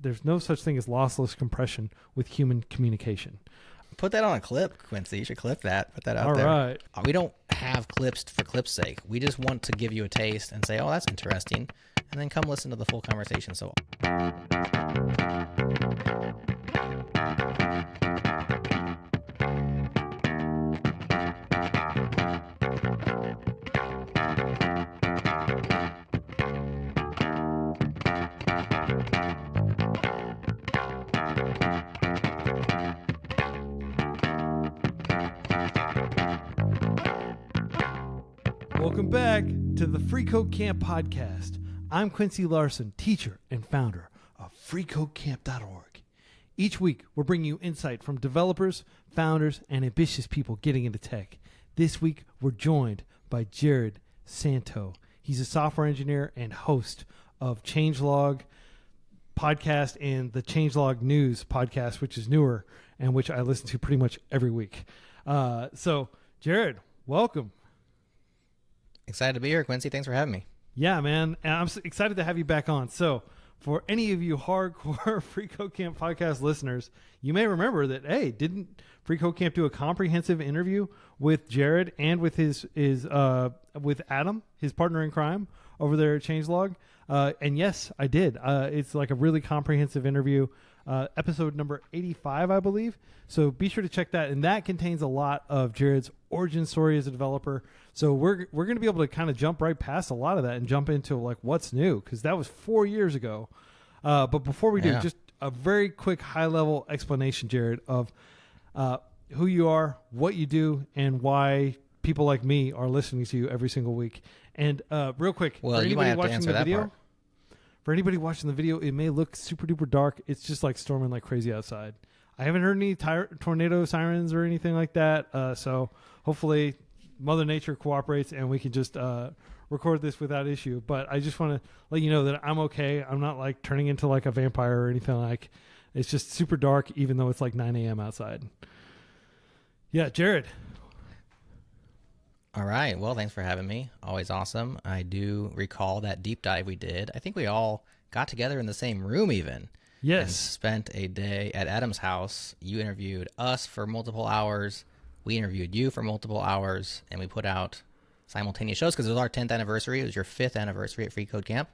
there's no such thing as lossless compression with human communication. Put that on a clip, Quincy. You should clip that. Put that out All there. right. We don't have clips for clips' sake. We just want to give you a taste and say, oh, that's interesting, and then come listen to the full conversation. So. Welcome back to the Free Code Camp podcast. I'm Quincy Larson, teacher and founder of freeCodeCamp.org. Each week, we're bringing you insight from developers, founders, and ambitious people getting into tech. This week, we're joined by Jerod Santo. He's a software engineer and host of Changelog podcast and the Changelog News podcast, which is newer and which I listen to pretty much every week. So, Jerod, welcome. Excited to be here, Quincy. Thanks for having me. Yeah, man. And I'm excited to have you back on. So for any of you hardcore Free Code Camp podcast listeners, you may remember that, hey, didn't Free Code Camp do a comprehensive interview with Jerod and with with Adam, his partner in crime over there at Changelog? And yes, I did. It's like a really comprehensive interview, episode number 85, I believe. So be sure to check that. And that contains a lot of Jerod's origin story as a developer. So we're going to be able to kind of jump right past a lot of that and jump into like what's new, because that was 4 years ago. But before we do, just a very quick high-level explanation, Jerod, of who you are, what you do, and why people like me are listening to you every single week. And real quick, well, for you might anybody have to watching answer the that video, part. For anybody watching the video, it may look super duper dark. It's just like storming like crazy outside. I haven't heard any tornado sirens or anything like that. So hopefully Mother Nature cooperates and we can just record this without issue. But I just want to let you know that I'm okay. I'm not like turning into like a vampire or anything like. It's just super dark, even though it's like 9 a.m. outside. Yeah, Jerod. All right. Well, thanks for having me. Always awesome. I do recall that deep dive we did. I think we all got together in the same room even. Yes. And spent a day at Adam's house. You interviewed us for multiple hours. We interviewed you for multiple hours. And we put out simultaneous shows because it was our 10th anniversary. It was your 5th anniversary at Free Code Camp.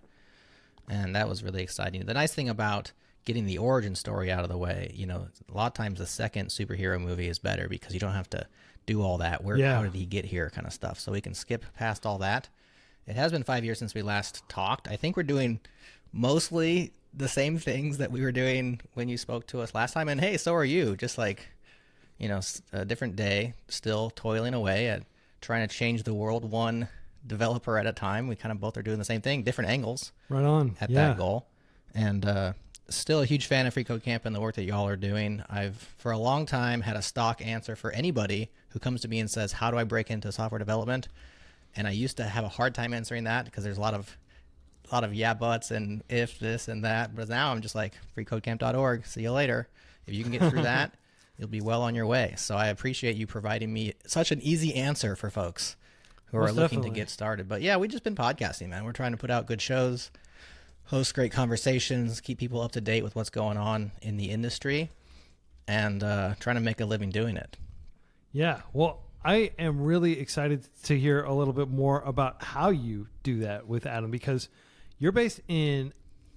And that was really exciting. The nice thing about getting the origin story out of the way, you know, a lot of times the second superhero movie is better because you don't have to do all that. How did he get here kind of stuff. So we can skip past all that. It has been 5 years since we last talked. I think we're doing mostly the same things that we were doing when you spoke to us last time. And hey, so are you. Just like, you know, a different day, still toiling away at trying to change the world one developer at a time. We kind of both are doing the same thing, different angles. Right on. At that goal. And still a huge fan of Free Code Camp and the work that y'all are doing. I've, for a long time, had a stock answer for anybody who comes to me and says, how do I break into software development? And I used to have a hard time answering that because there's a lot of yeah buts and if this and that. But now I'm just like, freeCodeCamp.org. See you later. If you can get through that, you'll be well on your way. So I appreciate you providing me such an easy answer for folks who are looking to get started. But yeah, we've just been podcasting, man. We're trying to put out good shows, host great conversations, keep people up to date with what's going on in the industry, and trying to make a living doing it. Yeah, well, I am really excited to hear a little bit more about how you do that with Adam, because you're based in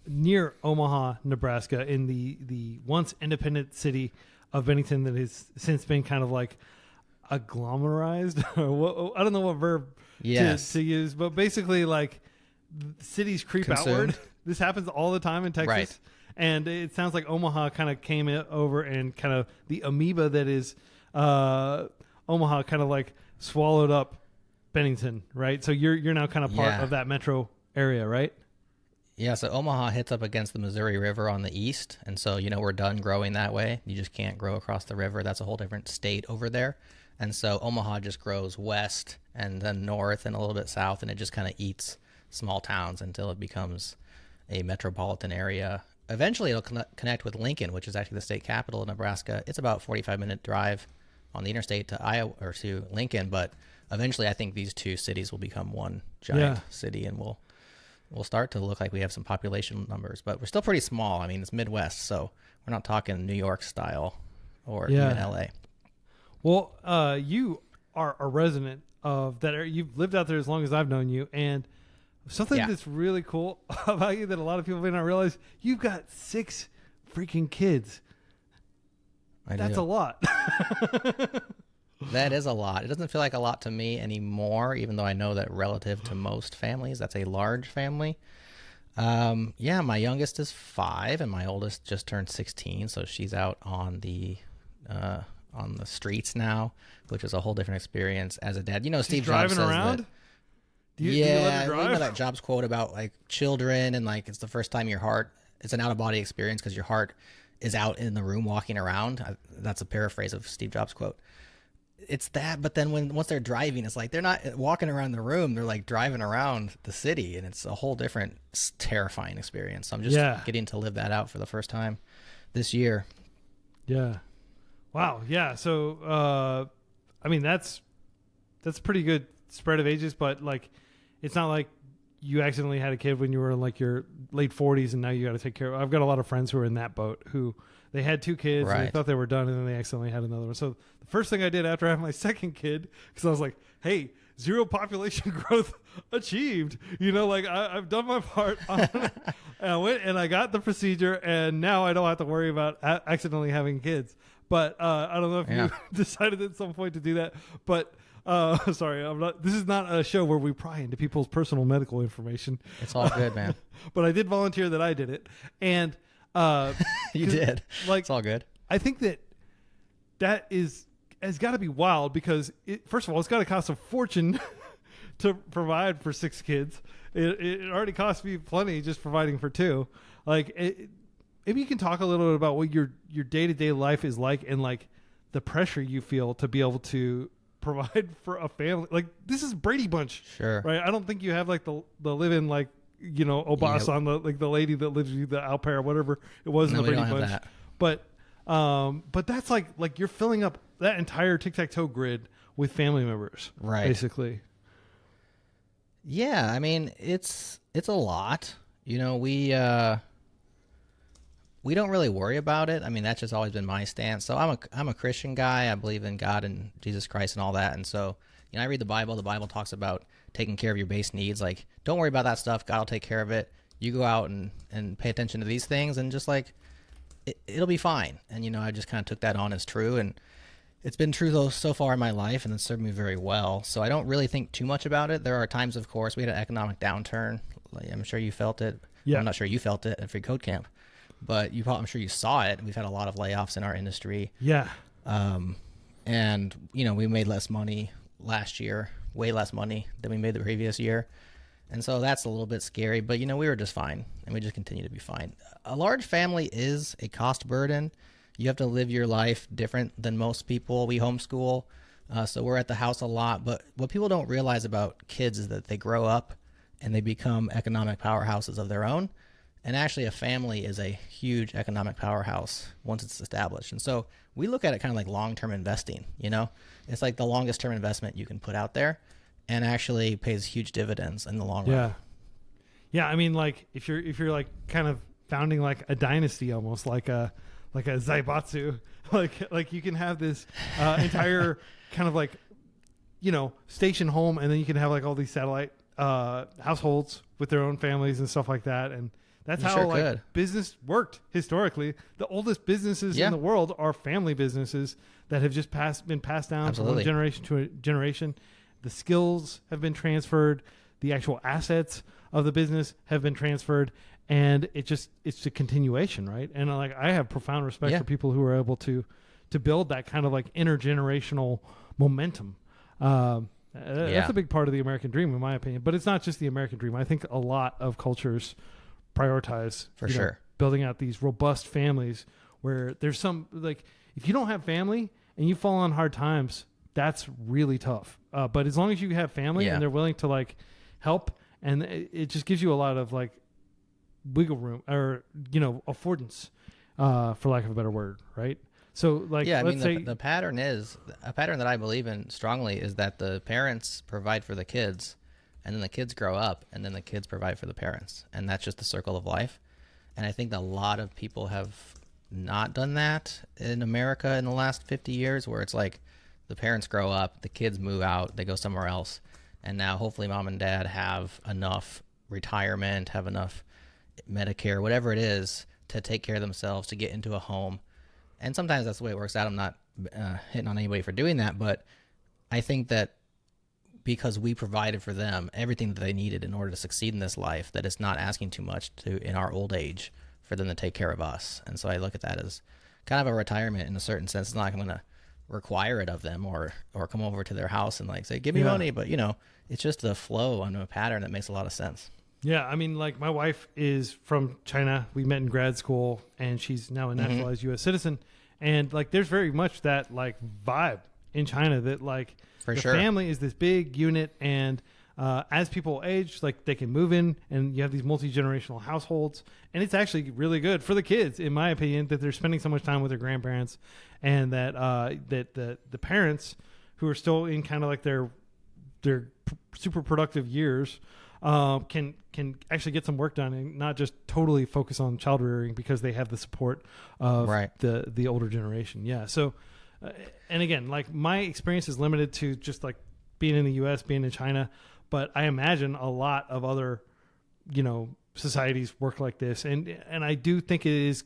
near Omaha, Nebraska, in the once independent city of Bennington that has since been kind of like agglomerized. I don't know what verb to use, but basically like cities creep outward. This happens all the time in Texas. Right. And it sounds like Omaha kind of came over and kind of the amoeba that is Omaha kind of like swallowed up Bennington, right? So you're now kind of part of that metro area, right? Yeah, so Omaha hits up against the Missouri River on the east, and so, you know, we're done growing that way. You just can't grow across the river. That's a whole different state over there. And so Omaha just grows west and then north and a little bit south, and it just kind of eats small towns until it becomes a metropolitan area. Eventually, it'll connect with Lincoln, which is actually the state capital of Nebraska. It's about a 45-minute drive on the interstate to Iowa or to Lincoln, but eventually I think these two cities will become one giant city, and we'll we'll start to look like we have some population numbers, but we're still pretty small. I mean, it's Midwest, so we're not talking New York style or even LA. Well, you are a resident of that area. You've lived out there as long as I've known you, and something that's really cool about you that a lot of people may not realize, you've got 6 freaking kids. That's a lot. That is a lot. It doesn't feel like a lot to me anymore, even though I know that relative to most families, that's a large family. My youngest is 5, and my oldest just turned 16, so she's out on the streets now, which is a whole different experience as a dad. You know, Steve Jobs says around? that. Do you let her drive? You know that Jobs quote about like children and like it's the first time it's an out of body experience because your heart is out in the room walking around. That's a paraphrase of Steve Jobs' quote. It's that, but then once they're driving, it's like they're not walking around the room; they're like driving around the city, and it's a whole different, terrifying experience. So I'm just getting to live that out for the first time this year. Yeah. Wow. Yeah. So, I mean, that's pretty good spread of ages, but like, it's not like you accidentally had a kid when you were in like your late 40s and now you got to take care of. I've got a lot of friends who are in that boat who they had 2 kids and they thought they were done and then they accidentally had another one. So the first thing I did after I had my second kid, because I was like, hey, 0 population growth achieved. You know, like I've done my part. And I went and I got the procedure and now I don't have to worry about accidentally having kids. But I don't know if you decided at some point to do that. But sorry, this is not a show where we pry into people's personal medical information. It's all good, man. But I did volunteer that I did it. And you did. Like, it's all good. I think that has got to be wild because first of all, it's got to cost a fortune to provide for 6 kids. It already cost me plenty just providing for 2. Like, maybe you can talk a little bit about what your day-to-day life is like and like the pressure you feel to be able to provide for a family. Like, this is Brady Bunch, sure, right? I don't think you have like the live-in, like, you know, Obas on the lady that lives with you, the au pair or whatever it was in the Brady Bunch. But that's like you're filling up that entire tic-tac-toe grid with family members, right? Basically. Yeah, I mean, it's a lot. You know, we don't really worry about it. I mean, that's just always been my stance. So I'm a Christian guy. I believe in God and Jesus Christ and all that. And so, you know, I read the Bible. The Bible talks about taking care of your base needs. Like, don't worry about that stuff. God will take care of it. You go out and pay attention to these things and just like, it'll be fine. And, you know, I just kind of took that on as true. And it's been true though so far in my life and it's served me very well. So I don't really think too much about it. There are times, of course, we had an economic downturn. Like, I'm sure you felt it. Yeah. I'm not sure you felt it at Free Code Camp. But I'm sure you saw it. We've had a lot of layoffs in our industry. Yeah. And, you know, we made less money last year, way less money than we made the previous year. And so that's a little bit scary. But, you know, we were just fine. And we just continue to be fine. A large family is a cost burden. You have to live your life different than most people. We homeschool. So we're at the house a lot. But what people don't realize about kids is that they grow up and they become economic powerhouses of their own. And actually, a family is a huge economic powerhouse once it's established. And so we look at it kind of like long-term investing, you know? It's like the longest-term investment you can put out there and actually pays huge dividends in the long run. Yeah. Yeah, I mean, like, if you're like kind of founding like a dynasty almost, like a Zaibatsu, like you can have this entire kind of like, you know, station home, and then you can have like all these satellite households with their own families and stuff like that. And that's how business worked historically. The oldest businesses in the world are family businesses that have just been passed down from one generation to a generation. The skills have been transferred. The actual assets of the business have been transferred, and it's a continuation, right? And like, I have profound respect for people who are able to build that kind of like intergenerational momentum. That's a big part of the American dream, in my opinion. But it's not just the American dream. I think a lot of cultures prioritize building out these robust families where there's some, like, if you don't have family and you fall on hard times, that's really tough. But as long as you have family and they're willing to like help, and it just gives you a lot of like wiggle room or, you know, affordance, for lack of a better word, right? So like, let's say the pattern is a pattern that I believe in strongly is that the parents provide for the kids and then the kids grow up, and then the kids provide for the parents, and that's just the circle of life. And I think that a lot of people have not done that in America in the last 50 years, where it's like the parents grow up, the kids move out, they go somewhere else, and now hopefully mom and dad have enough retirement, have enough Medicare, whatever it is, to take care of themselves, to get into a home. And sometimes that's the way it works out. I'm not hitting on anybody for doing that, but I think that because we provided for them everything that they needed in order to succeed in this life, that it's not asking too much to in our old age for them to take care of us. And so I look at that as kind of a retirement in a certain sense. It's not like I'm going to require it of them or come over to their house and like say, give me money. But, you know, it's just the flow on a pattern that makes a lot of sense. Yeah, I mean, like my wife is from China. We met in grad school, and she's now a naturalized U.S. citizen. And like, there's very much that like vibe in China that like For the sure. family is this big unit, and as people age, like they can move in, and you have these multi-generational households, and it's actually really good for the kids, in my opinion, that they're spending so much time with their grandparents, and that that the parents who are still in kind of like their super productive years can actually get some work done and not just totally focus on child rearing because they have the support of the older generation. Yeah. So, and again, like my experience is limited to just like being in the U.S., being in China, but I imagine a lot of other, you know, societies work like this. And I do think it is,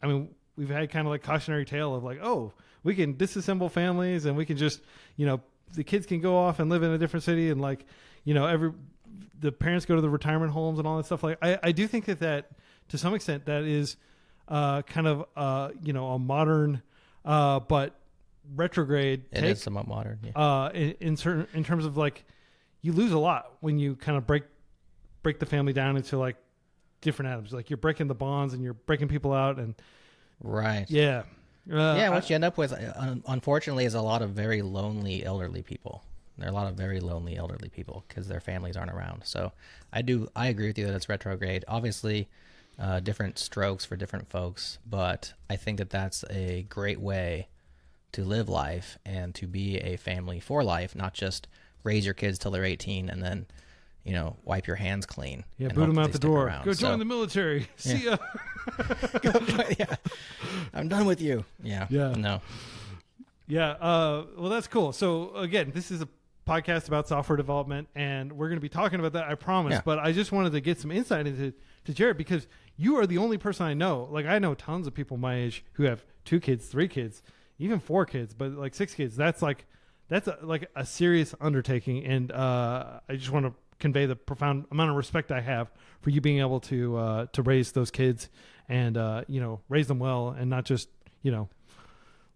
I mean, we've had kind of like cautionary tale of like, oh, we can disassemble families and we can just, you know, the kids can go off and live in a different city, and like, you know, the parents go to the retirement homes and all that stuff. Like, I do think that to some extent that is kind of you know, a modern but retrograde It take. is somewhat modern. Yeah. In terms of like, you lose a lot when you kind of break the family down into like different atoms. Like you're breaking the bonds and you're breaking people out, and Right. yeah. What you end up with, unfortunately, is a lot of very lonely elderly people. There are a lot of very lonely elderly people because their families aren't around. So I agree with you that it's retrograde. Obviously, different strokes for different folks, but I think that that's a great way to live life and to be a family for life, not just raise your kids till they're 18 and then, you know, wipe your hands clean. Yeah, and boot hope them that out they the stick door. around. Go join the military. See ya. Yeah, I'm done with you. Yeah. No. Yeah. Well, that's cool. So again, this is a podcast about software development, and we're going to be talking about that, I promise. Yeah. But I just wanted to get some insight into Jerod, because you are the only person I know. Like, I know tons of people my age who have 2 kids, 3 kids, even 4 kids, but like 6 kids. That's a serious undertaking, and I just want to convey the profound amount of respect I have for you being able to raise those kids and you know, raise them well, and not just, you know,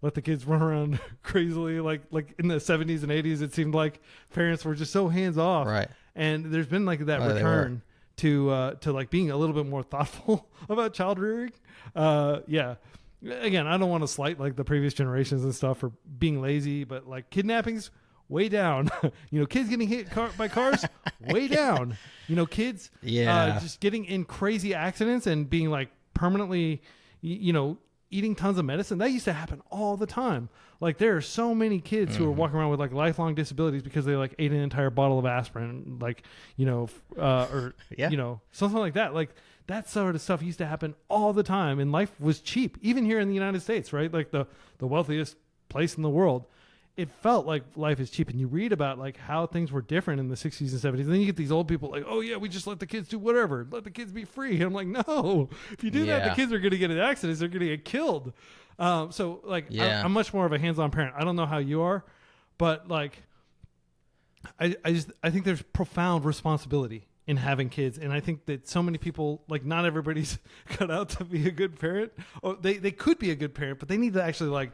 let the kids run around crazily like in the 70s and 80s. It seemed like parents were just so hands off, Right. And there's been like that return to like being a little bit more thoughtful about child rearing. Yeah. Again, I don't want to slight like the previous generations and stuff for being lazy, but like kidnappings, way down. You know, kids getting hit by cars, way down. You know, kids just getting in crazy accidents and being like permanently, you know, eating tons of medicine. That used to happen all the time. Like, there are so many kids who are walking around with like lifelong disabilities because they like ate an entire bottle of aspirin, like, you know, or you know, something like that. Like, that sort of stuff used to happen all the time, and life was cheap, even here in the United States, right? Like the wealthiest place in the world. It felt like life is cheap, and you read about like how things were different in the 60s and 70s, and then you get these old people like, oh yeah, we just let the kids do whatever, let the kids be free. And I'm like, no, if you do that, the kids are going to get in accidents, they're going to get killed. So like, I'm much more of a hands-on parent. I don't know how you are, but like, I think there's profound responsibility in having kids, and I think that so many people, like, not everybody's cut out to be a good parent. Or they could be a good parent, but they need to actually, like,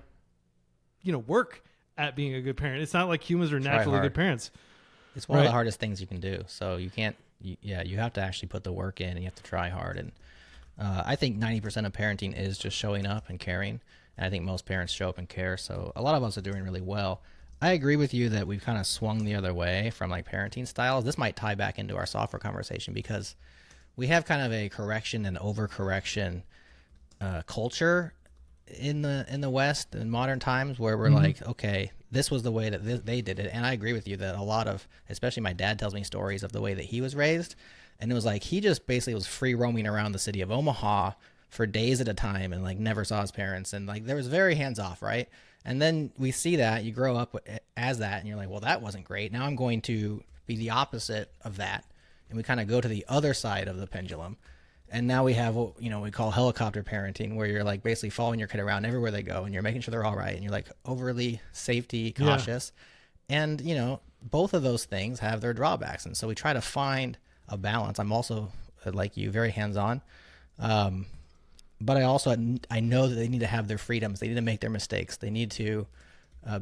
you know, work at being a good parent. It's not like humans are naturally good parents. It's one of the hardest things you can do. So you can't, you have to actually put the work in, and you have to try hard. And I think 90% of parenting is just showing up and caring. And I think most parents show up and care. So a lot of us are doing really well. I agree with you that we've kind of swung the other way from like parenting styles. This might tie back into our software conversation, because we have kind of a correction and overcorrection culture in the West in modern times where we're like, okay, this was the way that they did it. And I agree with you that a lot of, especially my dad tells me stories of the way that he was raised. And it was like, he just basically was free roaming around the city of Omaha for days at a time and like never saw his parents. And like, there was very hands off. Right. And then we see that you grow up as that and you're like, well, that wasn't great. Now I'm going to be the opposite of that. And we kind of go to the other side of the pendulum. And now we have what we call helicopter parenting, where you're like basically following your kid around everywhere they go and you're making sure they're all right. And you're like overly safety cautious. Yeah. And, both of those things have their drawbacks. And so we try to find a balance. I'm also, like you, very hands-on. But I know that they need to have their freedoms. They need to make their mistakes. They need to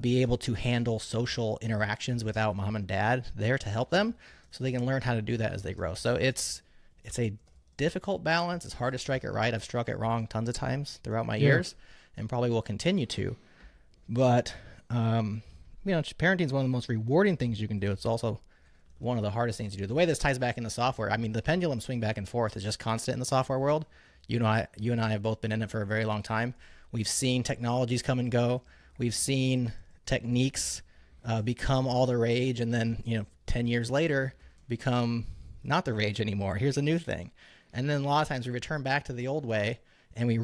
be able to handle social interactions without mom and dad there to help them, so they can learn how to do that as they grow. So it's a difficult balance. It's hard to strike it right. I've struck it wrong tons of times throughout my years, and probably will continue to. But parenting is one of the most rewarding things you can do. It's also one of the hardest things to do. The way this ties back into software, I mean, the pendulum swing back and forth is just constant in the software world. You and I have both been in it for a very long time. We've seen technologies come and go. We've seen techniques become all the rage, and then 10 years later become not the rage anymore. Here's a new thing. And then a lot of times we return back to the old way and we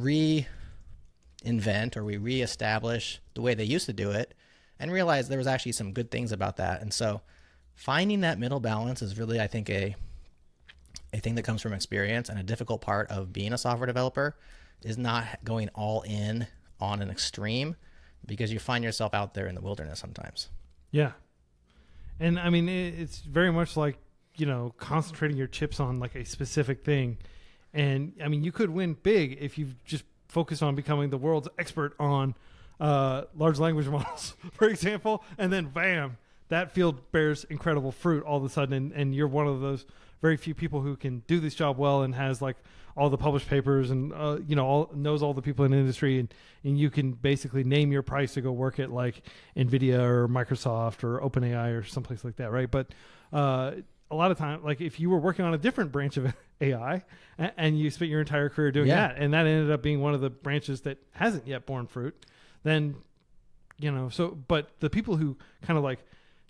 reinvent or we reestablish the way they used to do it, and realize there was actually some good things about that. And so finding that middle balance is really, I think, a thing that comes from experience. And a difficult part of being a software developer is not going all in on an extreme, because you find yourself out there in the wilderness sometimes. Yeah. And I mean, it's very much like, concentrating your chips on like a specific thing. And I mean, you could win big if you just focus on becoming the world's expert on large language models, for example, and then bam, that field bears incredible fruit all of a sudden. And you're one of those very few people who can do this job well and has like all the published papers and, knows all the people in the industry, and you can basically name your price to go work at like NVIDIA or Microsoft or OpenAI or someplace like that. Right. But, a lot of time, like if you were working on a different branch of AI and you spent your entire career doing that, and that ended up being one of the branches that hasn't yet borne fruit, then, but the people who kind of like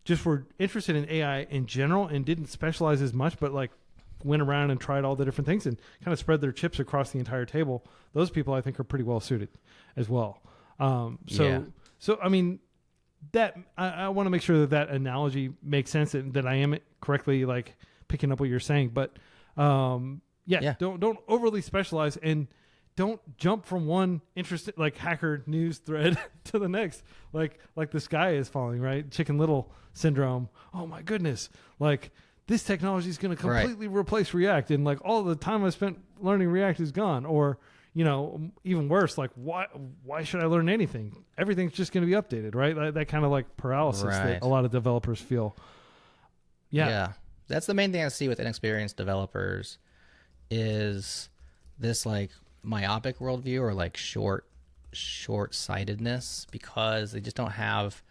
just were interested in AI in general and didn't specialize as much, but like went around and tried all the different things and kind of spread their chips across the entire table, those people I think are pretty well suited as well. So I mean, that I want to make sure that analogy makes sense and that I am correctly like picking up what you're saying, but don't overly specialize and don't jump from one interesting like hacker news thread to the next, like the sky is falling, right? Chicken Little syndrome. Oh my goodness. Like this technology is going to completely replace React, and like all the time I spent learning React is gone. Or, even worse, like why should I learn anything? Everything's just going to be updated, right? That kind of like paralysis that a lot of developers feel. Yeah. That's the main thing I see with inexperienced developers is this like myopic worldview or like short-sightedness, because they just don't have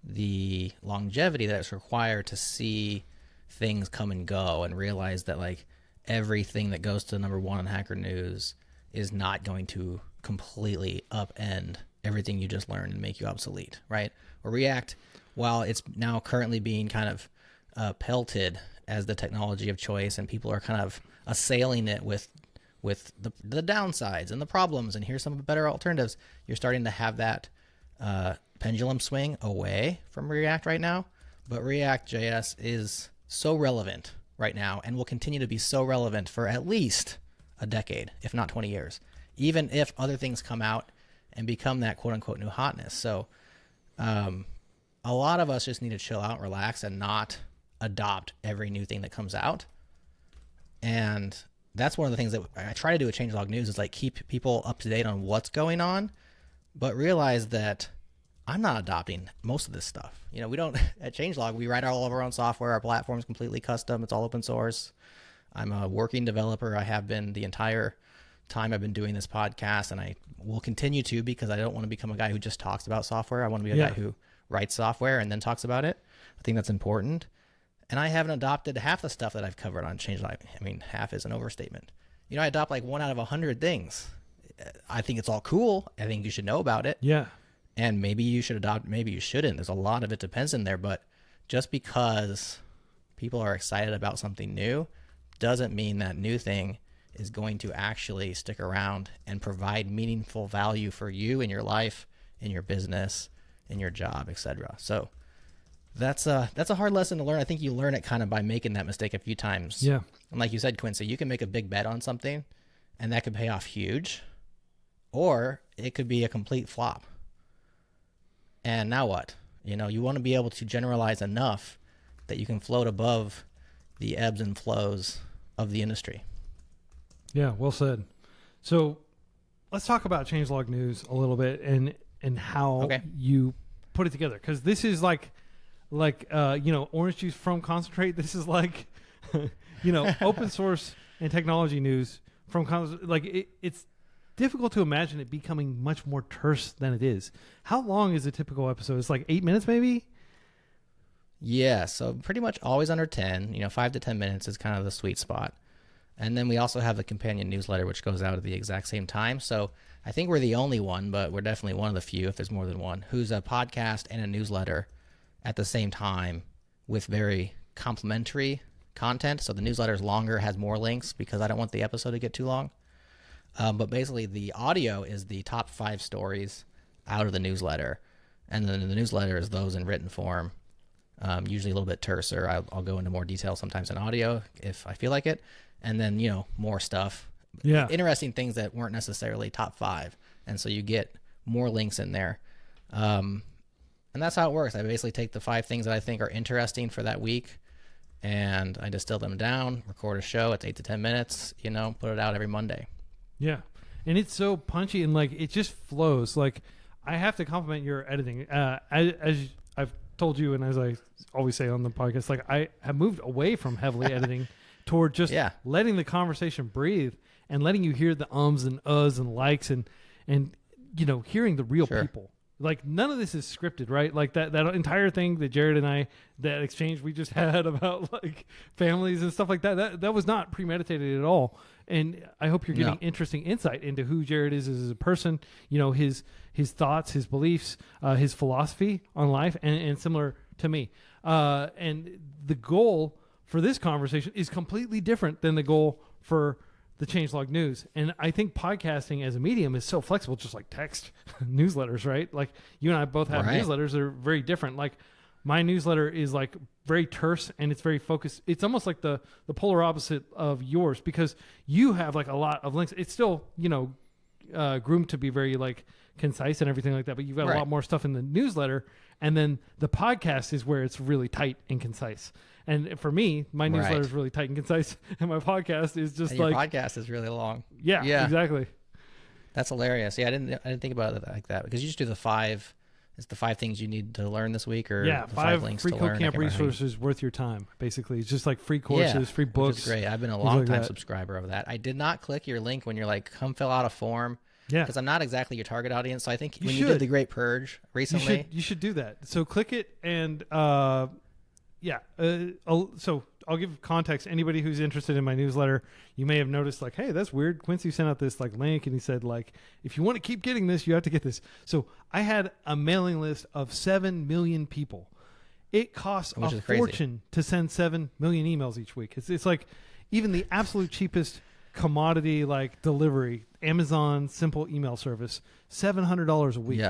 the longevity that's required to see things come and go and realize that like everything that goes to number one on Hacker News is not going to completely upend everything you just learned and make you obsolete, right? Or React, while it's now currently being kind of pelted as the technology of choice, and people are kind of assailing it with the downsides and the problems, and here's some better alternatives, you're starting to have that pendulum swing away from React right now. But React.js is so relevant right now and will continue to be so relevant for at least a decade, if not 20 years, even if other things come out and become that quote unquote new hotness. So a lot of us just need to chill out, relax, and not adopt every new thing that comes out. And that's one of the things that I try to do with Changelog News is like keep people up to date on what's going on, but realize that I'm not adopting most of this stuff. We don't, at Changelog, we write all of our own software. Our platform's completely custom. It's all open source. I'm a working developer. I have been the entire time I've been doing this podcast, and I will continue to, because I don't want to become a guy who just talks about software. I want to be a guy who writes software and then talks about it. I think that's important. And I haven't adopted half the stuff that I've covered on Changelog. I mean, half is an overstatement. I adopt like 1 out of 100 things I think it's all cool. I think you should know about it. Yeah. And maybe you should adopt, maybe you shouldn't. There's a lot of it depends in there, but just because people are excited about something new doesn't mean that new thing is going to actually stick around and provide meaningful value for you in your life, in your business, in your job, etc. So that's a hard lesson to learn. I think you learn it kind of by making that mistake a few times. Yeah. And like you said, Quincy, you can make a big bet on something and that could pay off huge, or it could be a complete flop. And now what? You want to be able to generalize enough that you can float above the ebbs and flows of the industry. Yeah, well said. So let's talk about Changelog News a little bit and how you put it together. Because this is like orange juice from concentrate. This is like, open source and technology news from it's difficult to imagine it becoming much more terse than it is. How long is a typical episode? It's like 8 minutes maybe? Yeah, so pretty much always under 10. 5 to 10 minutes is kind of the sweet spot. And then we also have the companion newsletter, which goes out at the exact same time. So I think we're the only one, but we're definitely one of the few, if there's more than one, who's a podcast and a newsletter at the same time with very complementary content. So the newsletter is longer, has more links because I don't want the episode to get too long. But basically the audio is the top 5 stories out of the newsletter. And then the newsletter is those in written form, usually a little bit terser. I'll go into more detail sometimes in audio if I feel like it. And then, more stuff. Yeah. Interesting things that weren't necessarily top 5. And so you get more links in there. And that's how it works. I basically take the 5 things that I think are interesting for that week and I distill them down, record a show. It's 8 to 10 minutes, put it out every Monday. Yeah. And it's so punchy and it just flows. I have to compliment your editing. As I've told you, and as I always say on the podcast, I have moved away from heavily editing toward just letting the conversation breathe and letting you hear the ums and uhs and likes and hearing the real people. None of this is scripted, right? That entire thing that Jerod and I, that exchange we just had about families and stuff like that was not premeditated at all. And I hope you're getting interesting insight into who Jerod is as a person, his thoughts, his beliefs, his philosophy on life, and similar to me. And the goal for this conversation is completely different than the goal for the Changelog News. And I think podcasting as a medium is so flexible, just like text newsletters, right? You and I both have newsletters that are very different. My newsletter is very terse and it's very focused. It's almost like the polar opposite of yours because you have a lot of links. It's still, groomed to be very concise and everything like that, but you've got a lot more stuff in the newsletter. And then the podcast is where it's really tight and concise. And for me, my newsletter is really tight and concise, and my podcast is just your podcast is really long. Yeah, exactly. That's hilarious. Yeah, I didn't think about it like that because you just do the 5. It's the 5 things you need to learn this week, or the 5 links to learn. FreeCodeCamp resources worth your time. Basically, it's just free courses, free books. Which is great. I've been a long time subscriber of that. I did not click your link when you're come fill out a form. Yeah, because I'm not exactly your target audience. So I think you did the Great Purge recently, you should do that. So click it and. So I'll give context. Anybody who's interested in my newsletter, you may have noticed hey, that's weird. Quincy sent out this link and he said if you want to keep getting this, you have to get this. So I had a mailing list of 7 million people. It costs a fortune to send 7 million emails each week. It's even the absolute cheapest commodity delivery, Amazon simple email service, $700 a week,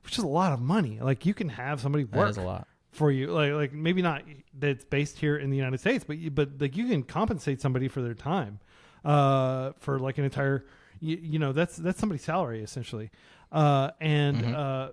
which is a lot of money. You can have somebody work. That is a lot. For you, maybe not that's based here in the United States, but you can compensate somebody for their time, for an entire, that's somebody's salary essentially, a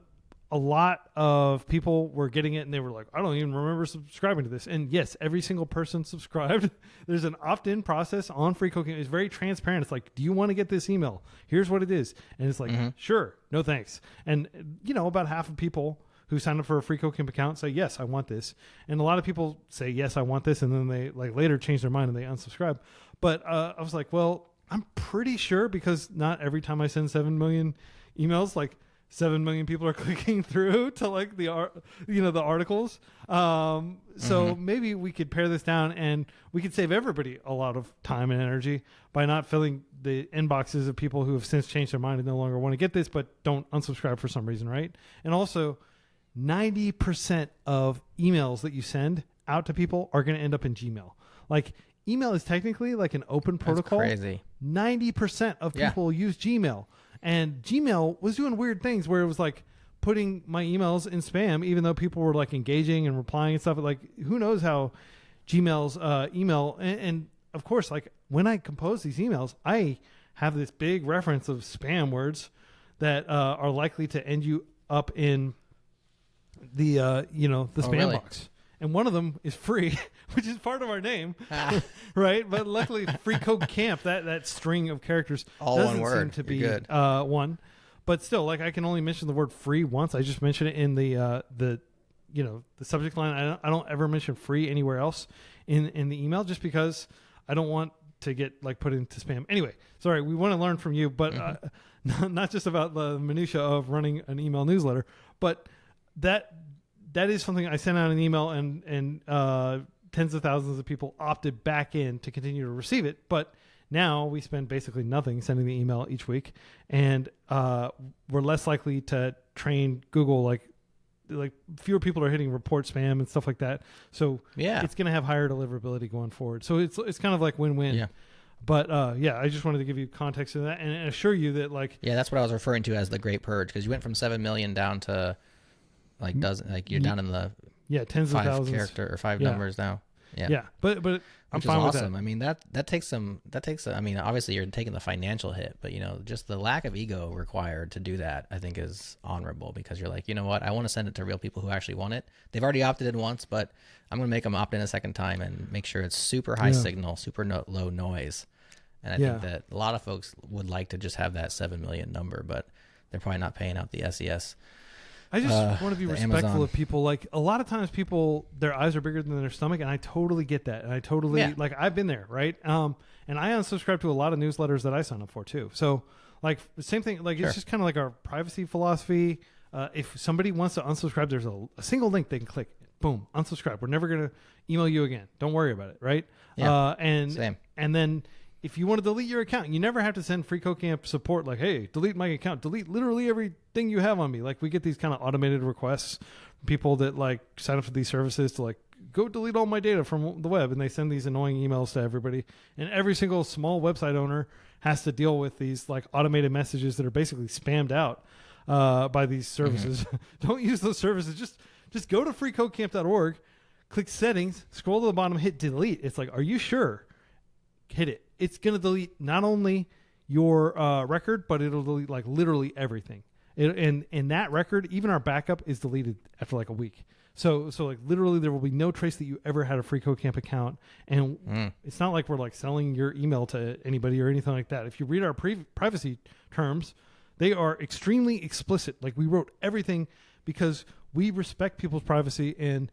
lot of people were getting it and they were like, I don't even remember subscribing to this. And yes, every single person subscribed. There's an opt-in process on FreeCodeCamp. It's very transparent. It's do you want to get this email? Here's what it is, and it's sure, no thanks. And about half of people who sign up for a FreeCodeCamp account say, yes, I want this. And a lot of people say, yes, I want this. And then they later change their mind and they unsubscribe. But I was well, I'm pretty sure because not every time I send 7 million emails, 7 million people are clicking through to like the articles. So maybe we could pare this down and we could save everybody a lot of time and energy by not filling the inboxes of people who have since changed their mind and no longer want to get this, but don't unsubscribe for some reason, right? And also 90% of emails that you send out to people are going to end up in Gmail. Like email is technically like an open protocol. That's crazy. 90% of people use Gmail, and Gmail was doing weird things where it was like putting my emails in spam, even though people were like engaging and replying and stuff. Like who knows how Gmail's email and of course, like when I compose these emails, I have this big reference of spam words that are likely to end you up in the spam box. And one of them is free, which is part of our name, right? But luckily, free code camp, that string of characters all doesn't one word seem to be good. One. But still, like I can only mention the word free once. I just mention it in the subject line. I don't ever mention free anywhere else in the email, just because I don't want to get like put into spam. Anyway, sorry, we want to learn from you, but not just about the minutia of running an email newsletter, but that is something I sent out an email and tens of thousands of people opted back in to continue to receive it. But now we spend basically nothing sending the email each week, and we're less likely to train Google like fewer people are hitting report spam and stuff like that. So it's going to have higher deliverability going forward. So it's kind of like win-win. Yeah. But I just wanted to give you context to that and assure you that that's what I was referring to as the Great Purge, because you went from 7 million down to you're down in the tens of thousands character or 5 numbers now. But I'm fine with that. I mean that takes I mean, obviously you're taking the financial hit, but just the lack of ego required to do that I think is honorable, because you're like, you know what, I want to send it to real people who actually want it. They've already opted in once, but I'm going to make them opt in a second time and make sure it's super high signal, super low noise. And I think that a lot of folks would like to just have that 7 million number, but they're probably not paying out the SES. I just want to be respectful Amazon. of people. Like a lot of times people, their eyes are bigger than their stomach, and I totally get that. And I totally I've been there, right? And I unsubscribe to a lot of newsletters that I sign up for too. So like the same thing, like it's just kind of like our privacy philosophy. If somebody wants to unsubscribe, there's a single link they can click. Boom, unsubscribe. We're never going to email you again. Don't worry about it, right? Yeah, and then if you want to delete your account, you never have to send FreeCodeCamp support like, hey, delete my account, delete literally everything you have on me. Like we get these kind of automated requests from people that like sign up for these services to like, go delete all my data from the web. And they send these annoying emails to everybody. And every single small website owner has to deal with these like automated messages that are basically spammed out by these services. Don't use those services. Just go to freecodecamp.org, click settings, scroll to the bottom, hit delete. It's like, are you sure? Hit it. It's going to delete not only your record, but it'll delete like literally everything. And in that record, even our backup is deleted after like a week. So like literally there will be no trace that you ever had a FreeCodeCamp account. And it's not like we're like selling your email to anybody or anything like that. If you read our privacy terms, they are extremely explicit. Like we wrote everything because we respect people's privacy. And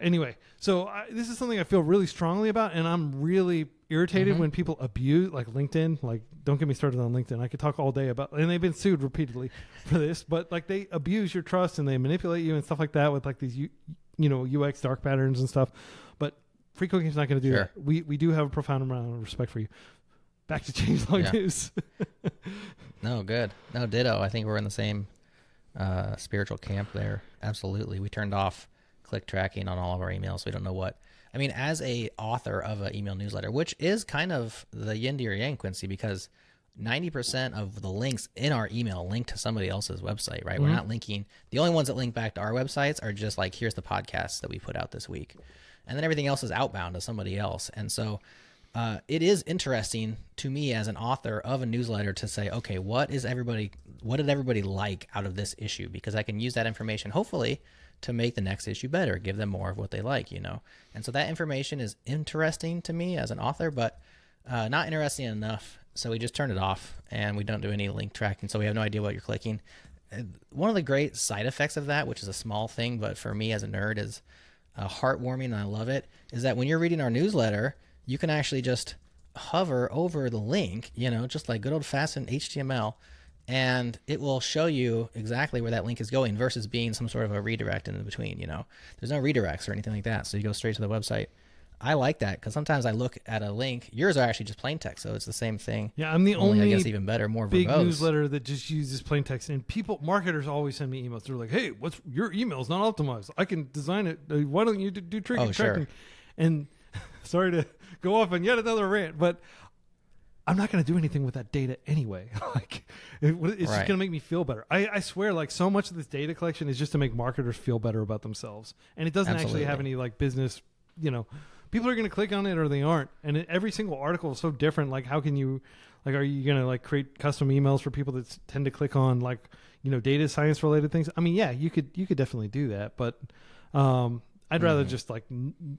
anyway, so this is something I feel really strongly about, and I'm really irritated when people abuse like LinkedIn. Like, don't get me started on LinkedIn. I could talk all day about, and they've been sued repeatedly for this, but like they abuse your trust and they manipulate you and stuff like that with like these, UX dark patterns and stuff. But FreeCodeCamp's not going to do that. We do have a profound amount of respect for you. Back to Changelog news. No, good. No, ditto. I think we're in the same spiritual camp there. Absolutely. We turned off click tracking on all of our emails. We don't know what. I mean, as a author of an email newsletter, which is kind of the yin to your yang, Quincy, because 90% of the links in our email link to somebody else's website, right? We're not linking. The only ones that link back to our websites are just like, here's the podcast that we put out this week. And then everything else is outbound to somebody else. And so it is interesting to me as an author of a newsletter to say, okay, what did everybody like out of this issue? Because I can use that information, hopefully, to make the next issue better, give them more of what they like, And so that information is interesting to me as an author, but not interesting enough. So we just turn it off and we don't do any link tracking. So we have no idea what you're clicking. One of the great side effects of that, which is a small thing, but for me as a nerd is heartwarming and I love it, is that when you're reading our newsletter, you can actually just hover over the link, just like good old fashioned HTML, and it will show you exactly where that link is going versus being some sort of a redirect in between. There's no redirects or anything like that, so you go straight to the website. I like that because sometimes I look at a link. Yours are actually just plain text, so it's the same thing. Yeah, I'm the only, I guess, even better, more big verbose newsletter that just uses plain text. And marketers always send me emails. They're like, "Hey, what's your email's not optimized? I can design it. Why don't you do tracking?" Sure. And sorry to go off on yet another rant, but I'm not going to do anything with that data anyway. It's just going to make me feel better. I swear, so much of this data collection is just to make marketers feel better about themselves, and it doesn't actually have any business. People are going to click on it or they aren't, and every single article is so different. How can you, are you going to create custom emails for people that tend to click on data science related things? I mean, yeah, you could definitely do that, but I'd rather just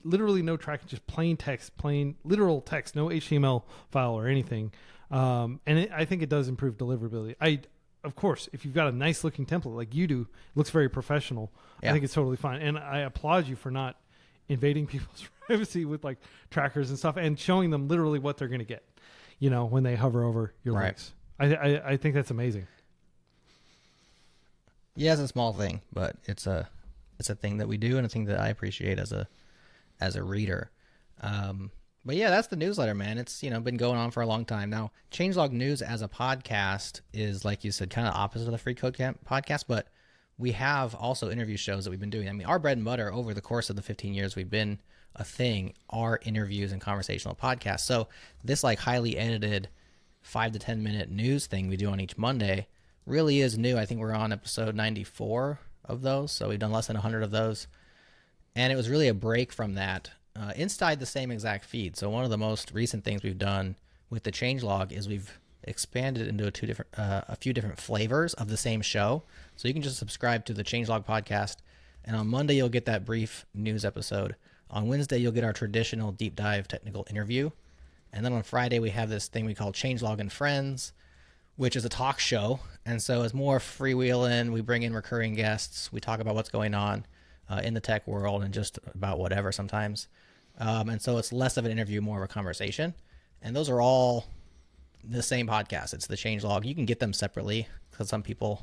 literally no tracking, just plain text, plain literal text, no HTML file or anything. I think it does improve deliverability. Of course, if you've got a nice looking template like you do, it looks very professional. Yeah. I think it's totally fine. And I applaud you for not invading people's privacy with trackers and stuff and showing them literally what they're going to get, when they hover over your links. I think that's amazing. Yeah, it's a small thing, but it's a thing that we do and a thing that I appreciate as a reader. But yeah, that's the newsletter, man. It's, been going on for a long time now. Changelog News as a podcast is, like you said, kind of opposite of the Free Code Camp podcast, but we have also interview shows that we've been doing. I mean, our bread and butter over the course of the 15 years we've been a thing are interviews and conversational podcasts. So this highly edited 5 to 10 minute news thing we do on each Monday really is new. I think we're on episode 94 of those. So we've done less than 100 of those. And it was really a break from that inside the same exact feed. So one of the most recent things we've done with the Changelog is we've expanded into a few different flavors of the same show. So you can just subscribe to the Changelog podcast, and on Monday you'll get that brief news episode. On Wednesday you'll get our traditional deep dive technical interview, and then on Friday we have this thing we call Changelog and Friends, which is a talk show. And so it's more freewheeling. We bring in recurring guests. We talk about what's going on in the tech world and just about whatever sometimes. And so it's less of an interview, more of a conversation. And those are all the same podcast. It's the Changelog. You can get them separately because some people,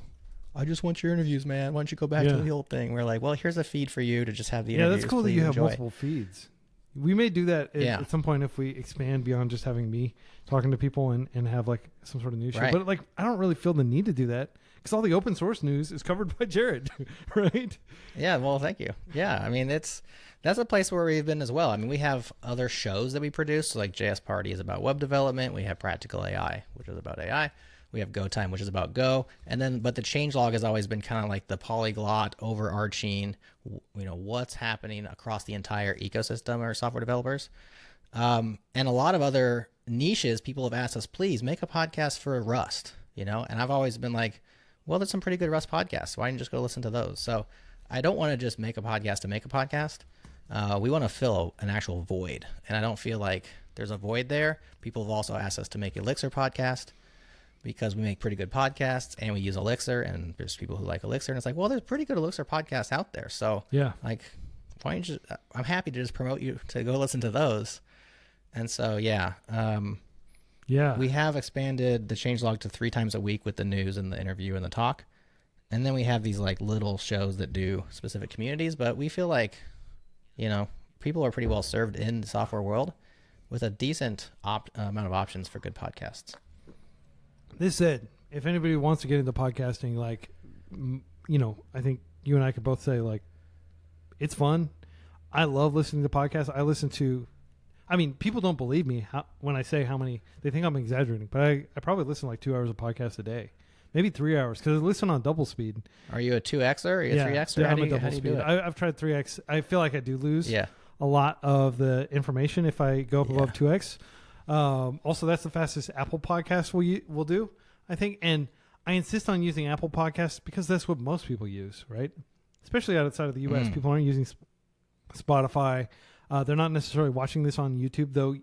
I just want your interviews, man. Why don't you go back to the old thing? We're like, well, here's a feed for you to just have the interviews. Yeah, that's cool that you have multiple feeds. We may do that at some point if we expand beyond just having me talking to people and have some sort of news show. But I don't really feel the need to do that because all the open source news is covered by Jerod, right? Yeah, well, thank you. Yeah, I mean, that's a place where we've been as well. I mean, we have other shows that we produce. So JS Party is about web development. We have Practical AI, which is about AI. We have Go Time, which is about Go. But the Changelog has always been kind of the polyglot, overarching, what's happening across the entire ecosystem of software developers. And a lot of other niches, people have asked us, please make a podcast for Rust, and I've always been like, well, there's some pretty good Rust podcasts. Why don't you just go listen to those? So I don't want to just make a podcast to make a podcast. We want to fill an actual void. And I don't feel like there's a void there. People have also asked us to make Elixir podcast because we make pretty good podcasts and we use Elixir, and there's people who like Elixir. And it's like, well, there's pretty good Elixir podcasts out there. So yeah, why don't you just, I'm happy to just promote you to go listen to those. And so, we have expanded the Changelog to 3 times a week with the news and the interview and the talk. And then we have these little shows that do specific communities, but we feel like, people are pretty well served in the software world with a decent amount of options for good podcasts. This said, if anybody wants to get into podcasting, I think you and I could both say it's fun. I love listening to podcasts. People don't believe me when I say how many. They think I'm exaggerating, but I probably listen 2 hours of podcasts a day, maybe 3 hours because I listen on double speed. Are you a 2Xer? Are you a 3Xer? Yeah, I'm a double speed. I've tried 3X. I feel like I do lose a lot of the information if I go up above 2X. Also, that's the fastest Apple podcast we'll do, I think. And I insist on using Apple Podcasts because that's what most people use, right? Especially outside of the U.S. People aren't using Spotify. They're not necessarily watching this on YouTube, though,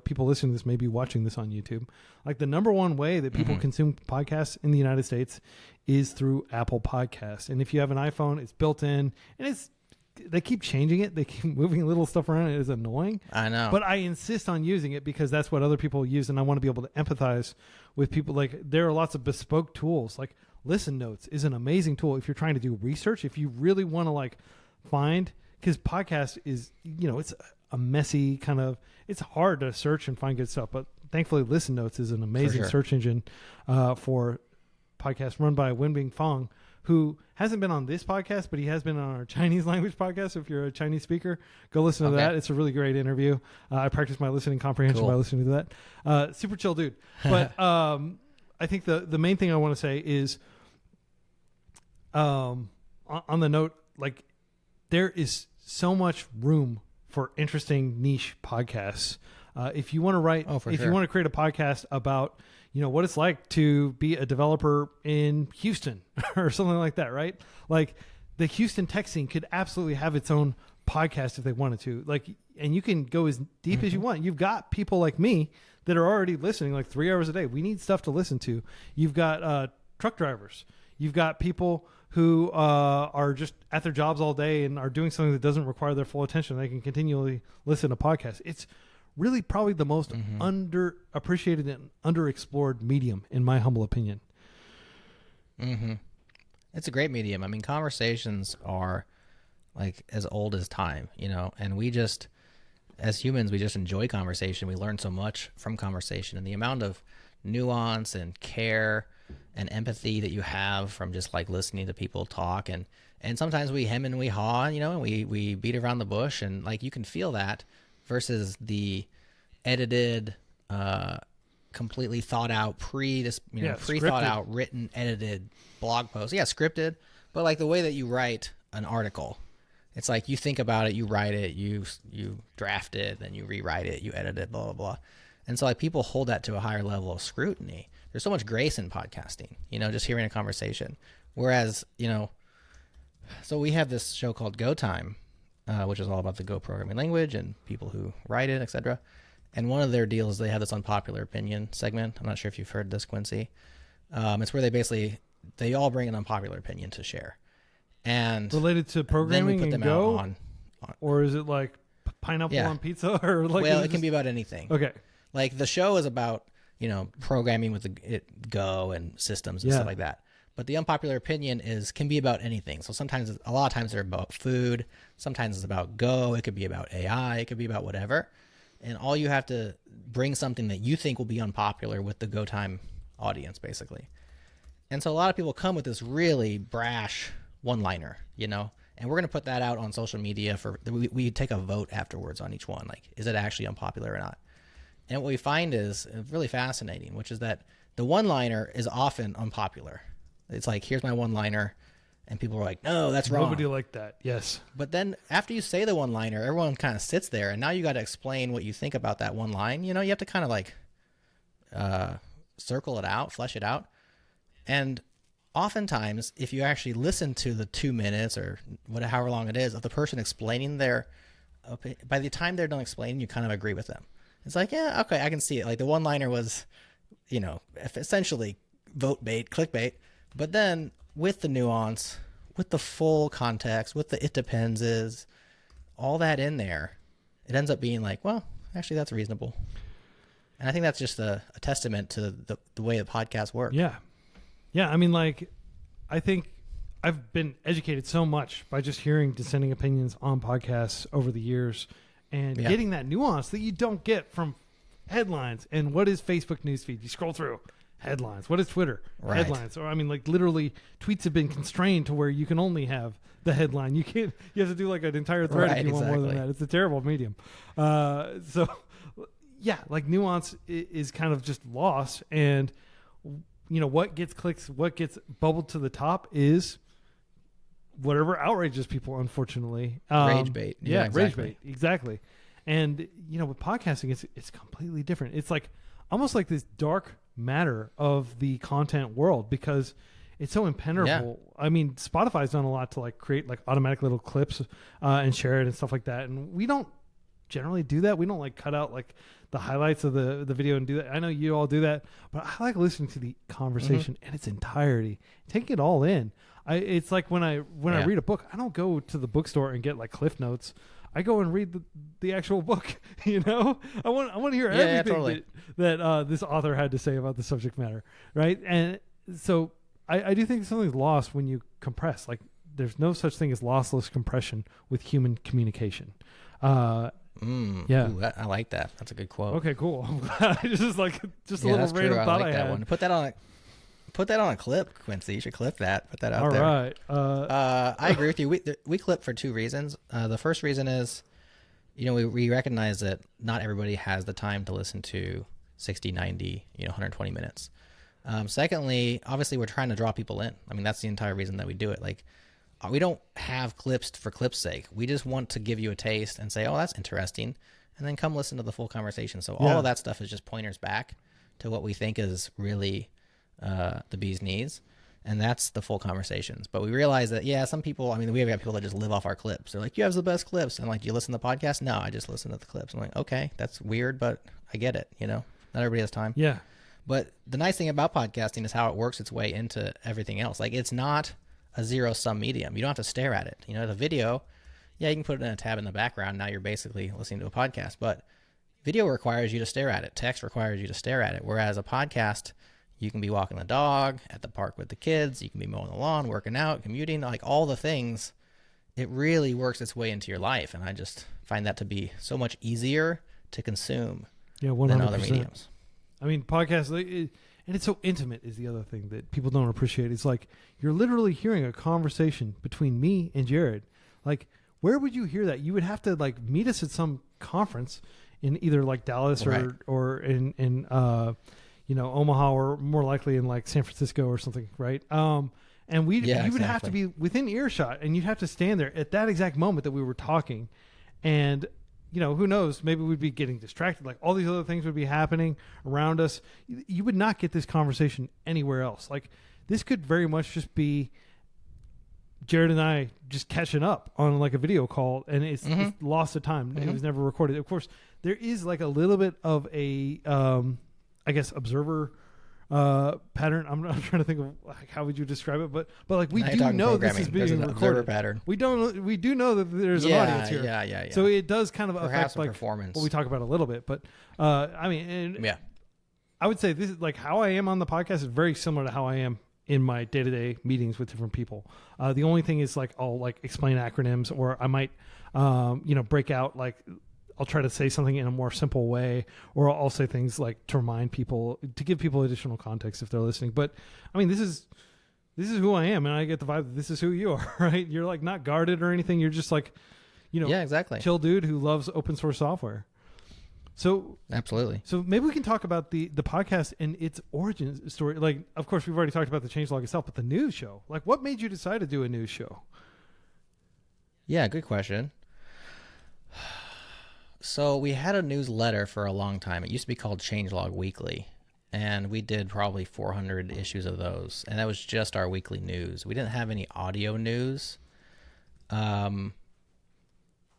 people listening to this may be watching this on YouTube. The number one way that people consume podcasts in the United States is through Apple Podcasts. And if you have an iPhone, it's built in, and it's they keep changing it. They keep moving little stuff around. It is annoying. I know. But I insist on using it because that's what other people use, and I want to be able to empathize with people. Like, there are lots of bespoke tools. Like, Listen Notes is an amazing tool if you're trying to do research. If you really want to like find, because podcast is, it's a messy kind of, it's hard to search and find good stuff. But thankfully, Listen Notes is an amazing search engine for podcasts run by Wenbing Fong, who hasn't been on this podcast, but he has been on our Chinese language podcast. So if you're a Chinese speaker, go listen to that. It's a really great interview. I practiced my listening comprehension by listening to that. Super chill dude. But I think the main thing I want to say is on the note, like, there is so much room for interesting niche podcasts. If you want to write, you want to create a podcast about, what it's like to be a developer in Houston or something like that, right? Like, the Houston tech scene could absolutely have its own podcast if they wanted to. Like, and you can go as deep as you want. You've got people like me that are already listening like 3 hours a day. We need stuff to listen to. You've got truck drivers. You've got people who are just at their jobs all day and are doing something that doesn't require their full attention. They can continually listen to podcasts. It's really probably the most underappreciated and underexplored medium, in my humble opinion. It's a great medium. I mean, conversations are like as old as time, and we just, as humans, we just enjoy conversation. We learn so much from conversation, and the amount of nuance and care and empathy that you have from just like listening to people talk, and sometimes we hem and we haw, and we beat around the bush, and like you can feel that versus the edited, completely thought out, pre-thought out, written, edited blog post. Yeah, scripted, but like the way that you write an article, it's like you think about it, you write it, you draft it, then you rewrite it, you edit it, blah, blah, blah. And so like people hold that to a higher level of scrutiny. There's so much grace in podcasting, just hearing a conversation. Whereas, so we have this show called Go Time, which is all about the Go programming language and people who write it, etc. And one of their deals is they have this unpopular opinion segment. I'm not sure if you've heard this, Quincy. It's where they all bring an unpopular opinion to share. And related to programming and Go? On, or is it like pineapple on pizza? Or like, well, it can be about anything. Okay. Like the show is about, programming with Go and systems and stuff like that. But the unpopular opinion can be about anything. So a lot of times they're about food. Sometimes it's about Go. It could be about AI. It could be about whatever. And all you have to bring something that you think will be unpopular with the Go Time audience, basically. And so a lot of people come with this really brash one-liner, and we're going to put that out on social media we take a vote afterwards on each one. Like, is it actually unpopular or not? And what we find is really fascinating, which is that the one-liner is often unpopular. It's like, here's my one-liner, and people are like, no, that's wrong. Nobody liked that. Yes. But then after you say the one-liner, everyone kind of sits there, and now you got to explain what you think about that one line. You have to kind of like circle it out, flesh it out. And oftentimes, if you actually listen to the 2 minutes or however long it is of the person explaining their opinion, by the time they're done explaining, you kind of agree with them. It's like, yeah, okay, I can see it. Like the one-liner was, essentially vote bait, clickbait. But then with the nuance, with the full context, with the it depends is, all that in there, it ends up being like, well, actually that's reasonable. And I think that's just a testament to the way the podcast work. Yeah. Yeah, I mean, like, I think I've been educated so much by just hearing dissenting opinions on podcasts over the years and getting that nuance that you don't get from headlines. And what is Facebook newsfeed? You scroll through headlines. What is Twitter? Right. Headlines. Or I mean, like, literally tweets have been constrained to where you can only have the headline. You have to do like an entire thread if you want more than that. It's a terrible medium. So yeah, like nuance is kind of just lost. And what gets clicks, what gets bubbled to the top is whatever outrages people, unfortunately. Rage bait. Yeah, exactly. Rage bait. Exactly. And, with podcasting, it's completely different. It's like almost like this dark matter of the content world because it's so impenetrable. Yeah. I mean, Spotify's done a lot to like create like automatic little clips and share it and stuff like that. And we don't generally do that. We don't like cut out like the highlights of the video and do that. I know you all do that, but I like listening to the conversation in its entirety, taking it all in. It's like when I read a book, I don't go to the bookstore and get like Cliff Notes. I go and read the actual book. You know, I want to hear everything totally. that this author had to say about the subject matter, right? And so I do think something's lost when you compress. Like there's no such thing as lossless compression with human communication. Yeah, Ooh, I like that. That's a good quote. Okay, cool. I'm glad. It's just like a little random thought I had. One. Put that on a clip, Quincy. You should clip that. Put that out there. All right. I agree with you. We clip for two reasons. The first reason is, we recognize that not everybody has the time to listen to 60, 90, 120 minutes. Secondly, obviously we're trying to draw people in. I mean, that's the entire reason that we do it. Like, we don't have clips for clips' sake. We just want to give you a taste and say, oh, that's interesting, and then come listen to the full conversation. So all of that stuff is just pointers back to what we think is really the bee's knees, and that's the full conversations. But we realize that, some people, we have got people that just live off our clips. They're like, you have the best clips. And like, do you listen to the podcast? No, I just listen to the clips. I'm like, okay, that's weird, but I get it. Not everybody has time. Yeah. But the nice thing about podcasting is how it works its way into everything else. Like, it's not a zero-sum medium. You don't have to stare at it. The video, you can put it in a tab in the background. Now you're basically listening to a podcast. But video requires you to stare at it. Text requires you to stare at it. Whereas a podcast, you can be walking the dog, at the park with the kids. You can be mowing the lawn, working out, commuting, like all the things. It really works its way into your life. And I just find that to be so much easier to consume than other mediums. Podcasts, and it's so intimate is the other thing that people don't appreciate. It's like you're literally hearing a conversation between me and Jerod. Like, where would you hear that? You would have to like meet us at some conference in either like Dallas or in Omaha, or more likely in like San Francisco or something, right? And you would have to be within earshot, and you'd have to stand there at that exact moment that we were talking, and who knows, maybe we'd be getting distracted. Like all these other things would be happening around us. You would not get this conversation anywhere else. Like this could very much just be Jerod and I just catching up on like a video call, and it's lost of time. It was never recorded. Of course, there is like a little bit of a, observer pattern. I'm trying to think of like, how would you describe it, but like we do know this is being recorded. Pattern. We do know that there's an audience here. Yeah. So it does kind of perhaps affect like performance. What we talk about a little bit, but I would say this is like how I am on the podcast is very similar to how I am in my day-to-day meetings with different people. The only thing is like I'll like explain acronyms, or I might break out like I'll try to say something in a more simple way, or I'll say things like to remind people, to give people additional context if they're listening. But this is who I am, and I get the vibe that this is who you are, right? You're like not guarded or anything. You're just like, exactly, chill dude who loves open source software. So absolutely. So maybe we can talk about the podcast and its origin story. Like, of course, we've already talked about the Changelog itself, but the news show. Like, what made you decide to do a news show? Yeah, good question. So we had a newsletter for a long time. It used to be called Changelog Weekly, and we did probably 400 issues of those, and that was just our weekly news. We didn't have any audio news, and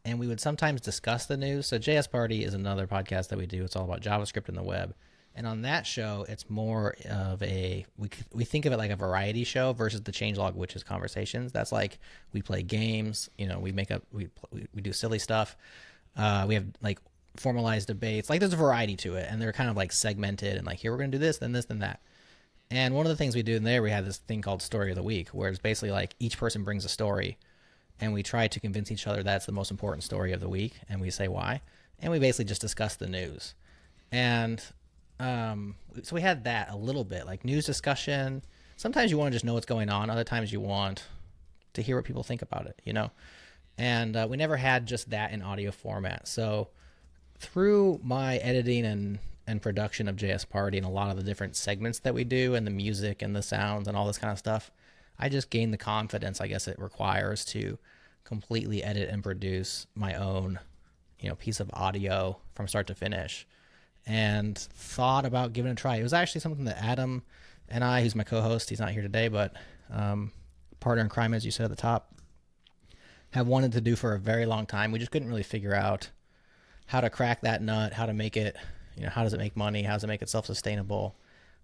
we would sometimes discuss the news. So JS Party is another podcast that we do. It's all about JavaScript and the web, and on that show, it's more of we think of it like a variety show versus the Changelog, which is conversations. That's like we play games, we do silly stuff. We have like formalized debates, like there's a variety to it, and they're kind of like segmented and like, here we're going to do this, then that. And one of the things we do in there, we have this thing called Story of the Week, where it's basically like each person brings a story, and we try to convince each other that's the most important story of the week, and we say why, and we basically just discuss the news. And so we had that a little bit, like news discussion. Sometimes you want to just know what's going on. Other times you want to hear what people think about it, And we never had just that in audio format. So through my editing and production of JS Party and a lot of the different segments that we do, and the music and the sounds and all this kind of stuff, I just gained the confidence, I guess, it requires to completely edit and produce my own, piece of audio from start to finish, and thought about giving it a try. It was actually something that Adam and I, who's my co-host, he's not here today, but partner in crime, as you said at the top, have wanted to do for a very long time. We just couldn't really figure out how to crack that nut, how to make it, how does it make money? How does it make it self-sustainable?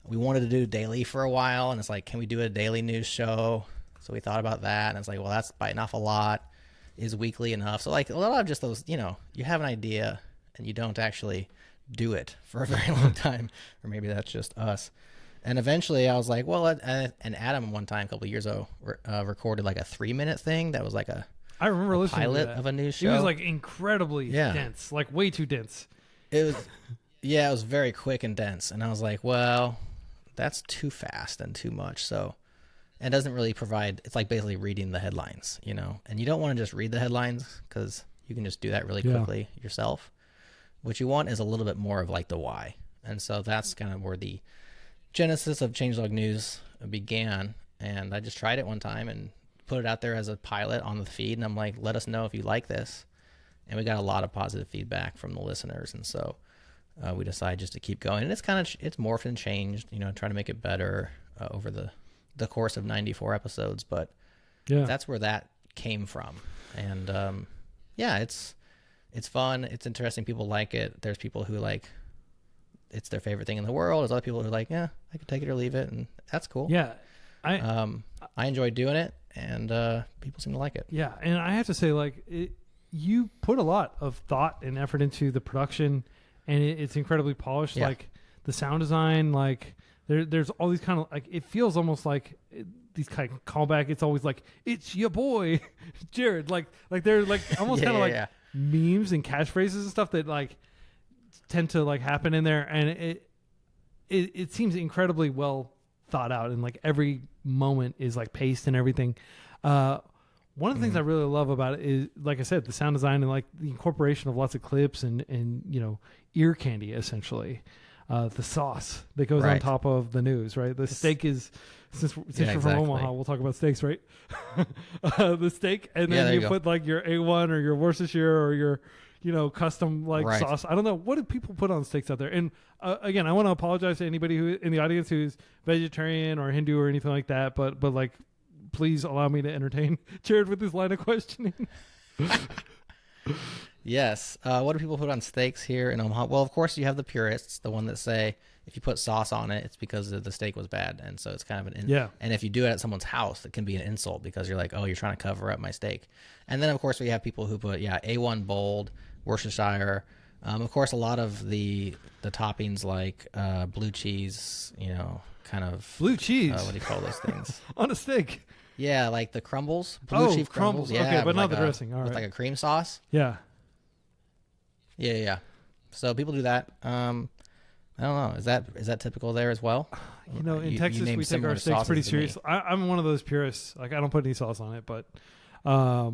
We wanted to do daily for a while, and it's like, can we do a daily news show? So we thought about that, and it's like, well, that's biting off a lot. Is weekly enough? So like a lot of just those, you have an idea and you don't actually do it for a very long time, or maybe that's just us. And eventually I was like, well, and Adam one time, a couple of years ago, recorded like a 3-minute thing that was like I remember listening pilot to that. of a news show. It was like incredibly dense, like way too dense. It was, it was very quick and dense. And I was like, well, that's too fast and too much. So it doesn't really provide, it's like basically reading the headlines, and you don't want to just read the headlines because you can just do that really quickly yourself. What you want is a little bit more of like the why. And so that's kind of where the genesis of Changelog News began. And I just tried it one time and put it out there as a pilot on the feed. And I'm like, let us know if you like this. And we got a lot of positive feedback from the listeners. And so we decided just to keep going. And it's it's morphed and changed, trying to make it better over the course of 94 episodes. But that's where that came from. And it's fun. It's interesting. People like it. There's people who it's their favorite thing in the world. There's other people who are like, yeah, I could take it or leave it. And that's cool. Yeah. I enjoy doing it, and people seem to like it. Yeah. And I have to say, you put a lot of thought and effort into the production, and it's incredibly polished. Yeah. Like the sound design, there's all these kind of it feels almost like these kind of callback. It's always like, it's your boy, Jerod. Like they're almost kind of memes and catchphrases and stuff that tend to happen in there, and it seems incredibly well thought out, and every moment is paced and everything. One of the things I really love about it is, like I said, the sound design and the incorporation of lots of clips and ear candy, essentially. The sauce that goes on top of the news, right? The steak is, since you're from Omaha, we'll talk about steaks, right? The steak, and then you put your A1 or your Worcestershire or your custom sauce. I don't know, what do people put on steaks out there? And again, I want to apologize to anybody who in the audience who's vegetarian or Hindu or anything like that, but please allow me to entertain Jerod with this line of questioning. Yes. What do people put on steaks here in Omaha? Well, of course, you have the purists, the one that say if you put sauce on it, it's because the steak was bad. And so it's kind of and if you do it at someone's house, it can be an insult because you're like, oh, you're trying to cover up my steak. And then, of course, we have people who put, A1 bold, Worcestershire. Of course, a lot of the toppings like blue cheese, kind of. Blue cheese? What do you call those things? On a steak? Yeah, like the crumbles. Blue cheese crumbles. Yeah, okay, but not the dressing. All right. With a cream sauce. Yeah. Yeah. So people do that. I don't know. Is that typical there as well? In Texas, we take our steaks pretty serious. I'm one of those purists. I don't put any sauce on it, but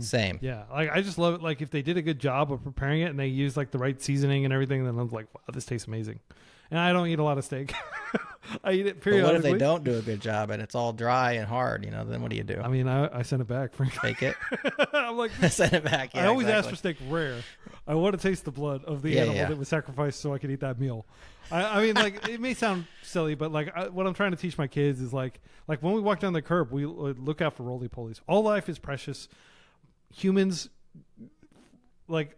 same. Yeah. I just love it. If they did a good job of preparing it and they use the right seasoning and everything, then I'm like, wow, this tastes amazing. And I don't eat a lot of steak. I eat it periodically. But what if they don't do a good job and it's all dry and hard? Then what do you do? I mean, I send it back. Fake it. I'm like, send it back. Yeah, I always ask for steak rare. I want to taste the blood of the animal that was sacrificed so I could eat that meal. I mean, it may sound silly, but what I'm trying to teach my kids is like when we walk down the curb, we look out for roly-polies. All life is precious. Humans.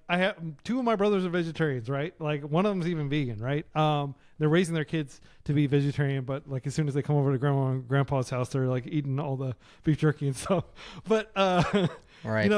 I have 2 of my brothers are vegetarians, right? One of them's even vegan, right? They're raising their kids to be vegetarian, but as soon as they come over to grandma and grandpa's house, they're eating all the beef jerky and stuff. But right.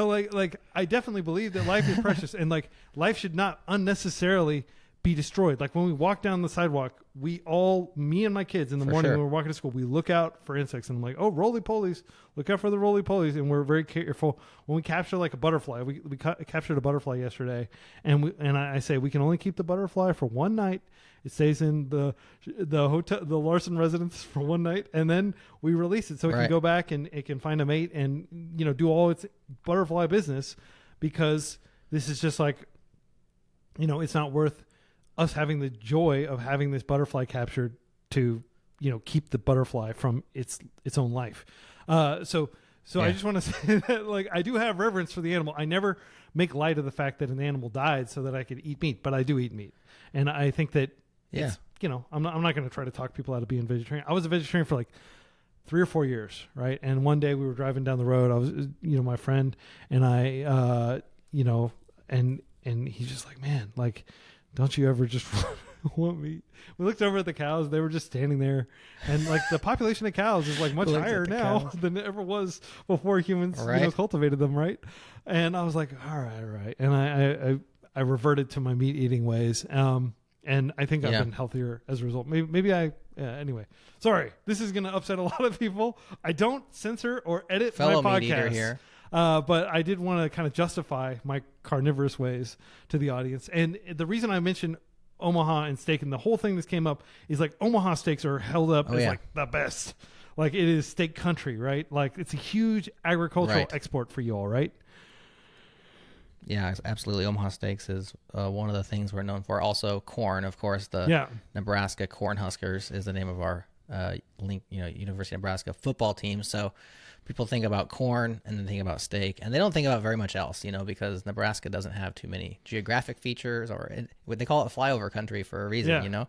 I definitely believe that life is precious and life should not unnecessarily be destroyed. When we walk down the sidewalk, me and my kids in the morning when we're walking to school, we look out for insects and I'm like, oh, roly-polies, look out for the roly-polies. And we're very careful when we capture a butterfly. We captured a butterfly yesterday and I say, we can only keep the butterfly for one night. It stays in the hotel, the Larson residence for one night. And then we release it so it can go back and it can find a mate and, do all its butterfly business, because this is just it's not worth us having the joy of having this butterfly captured to, keep the butterfly from its own life. So I just want to say that I do have reverence for the animal. I never make light of the fact that an animal died so that I could eat meat, but I do eat meat. And I think that, I'm not going to try to talk people out of being vegetarian. I was a vegetarian for 3 or 4 years. Right. And one day we were driving down the road. I was, my friend and I, and he's just like, man, don't you ever just want meat. We looked over at the cows. They were just standing there. And like the population of cows is like much higher now than it ever was before humans cultivated them, right? And I was like, all right. And I reverted to my meat eating ways. And I think I've been healthier as a result. Anyway, sorry. This is going to upset a lot of people. I don't censor or edit Fellow my meat eater podcast here. But I did want to kind of justify my carnivorous ways to the audience. And the reason I mentioned Omaha and steak and the whole thing that came up is like Omaha steaks are held up as like the best. Like it is steak country, right? Like it's a huge agricultural export for you all, right? Yeah, absolutely. Omaha steaks is one of the things we're known for. Also, corn, of course. The Nebraska Cornhuskers is the name of our University of Nebraska football team. So people think about corn and then think about steak, and they don't think about very much else, because Nebraska doesn't have too many geographic features, or they call it flyover country for a reason,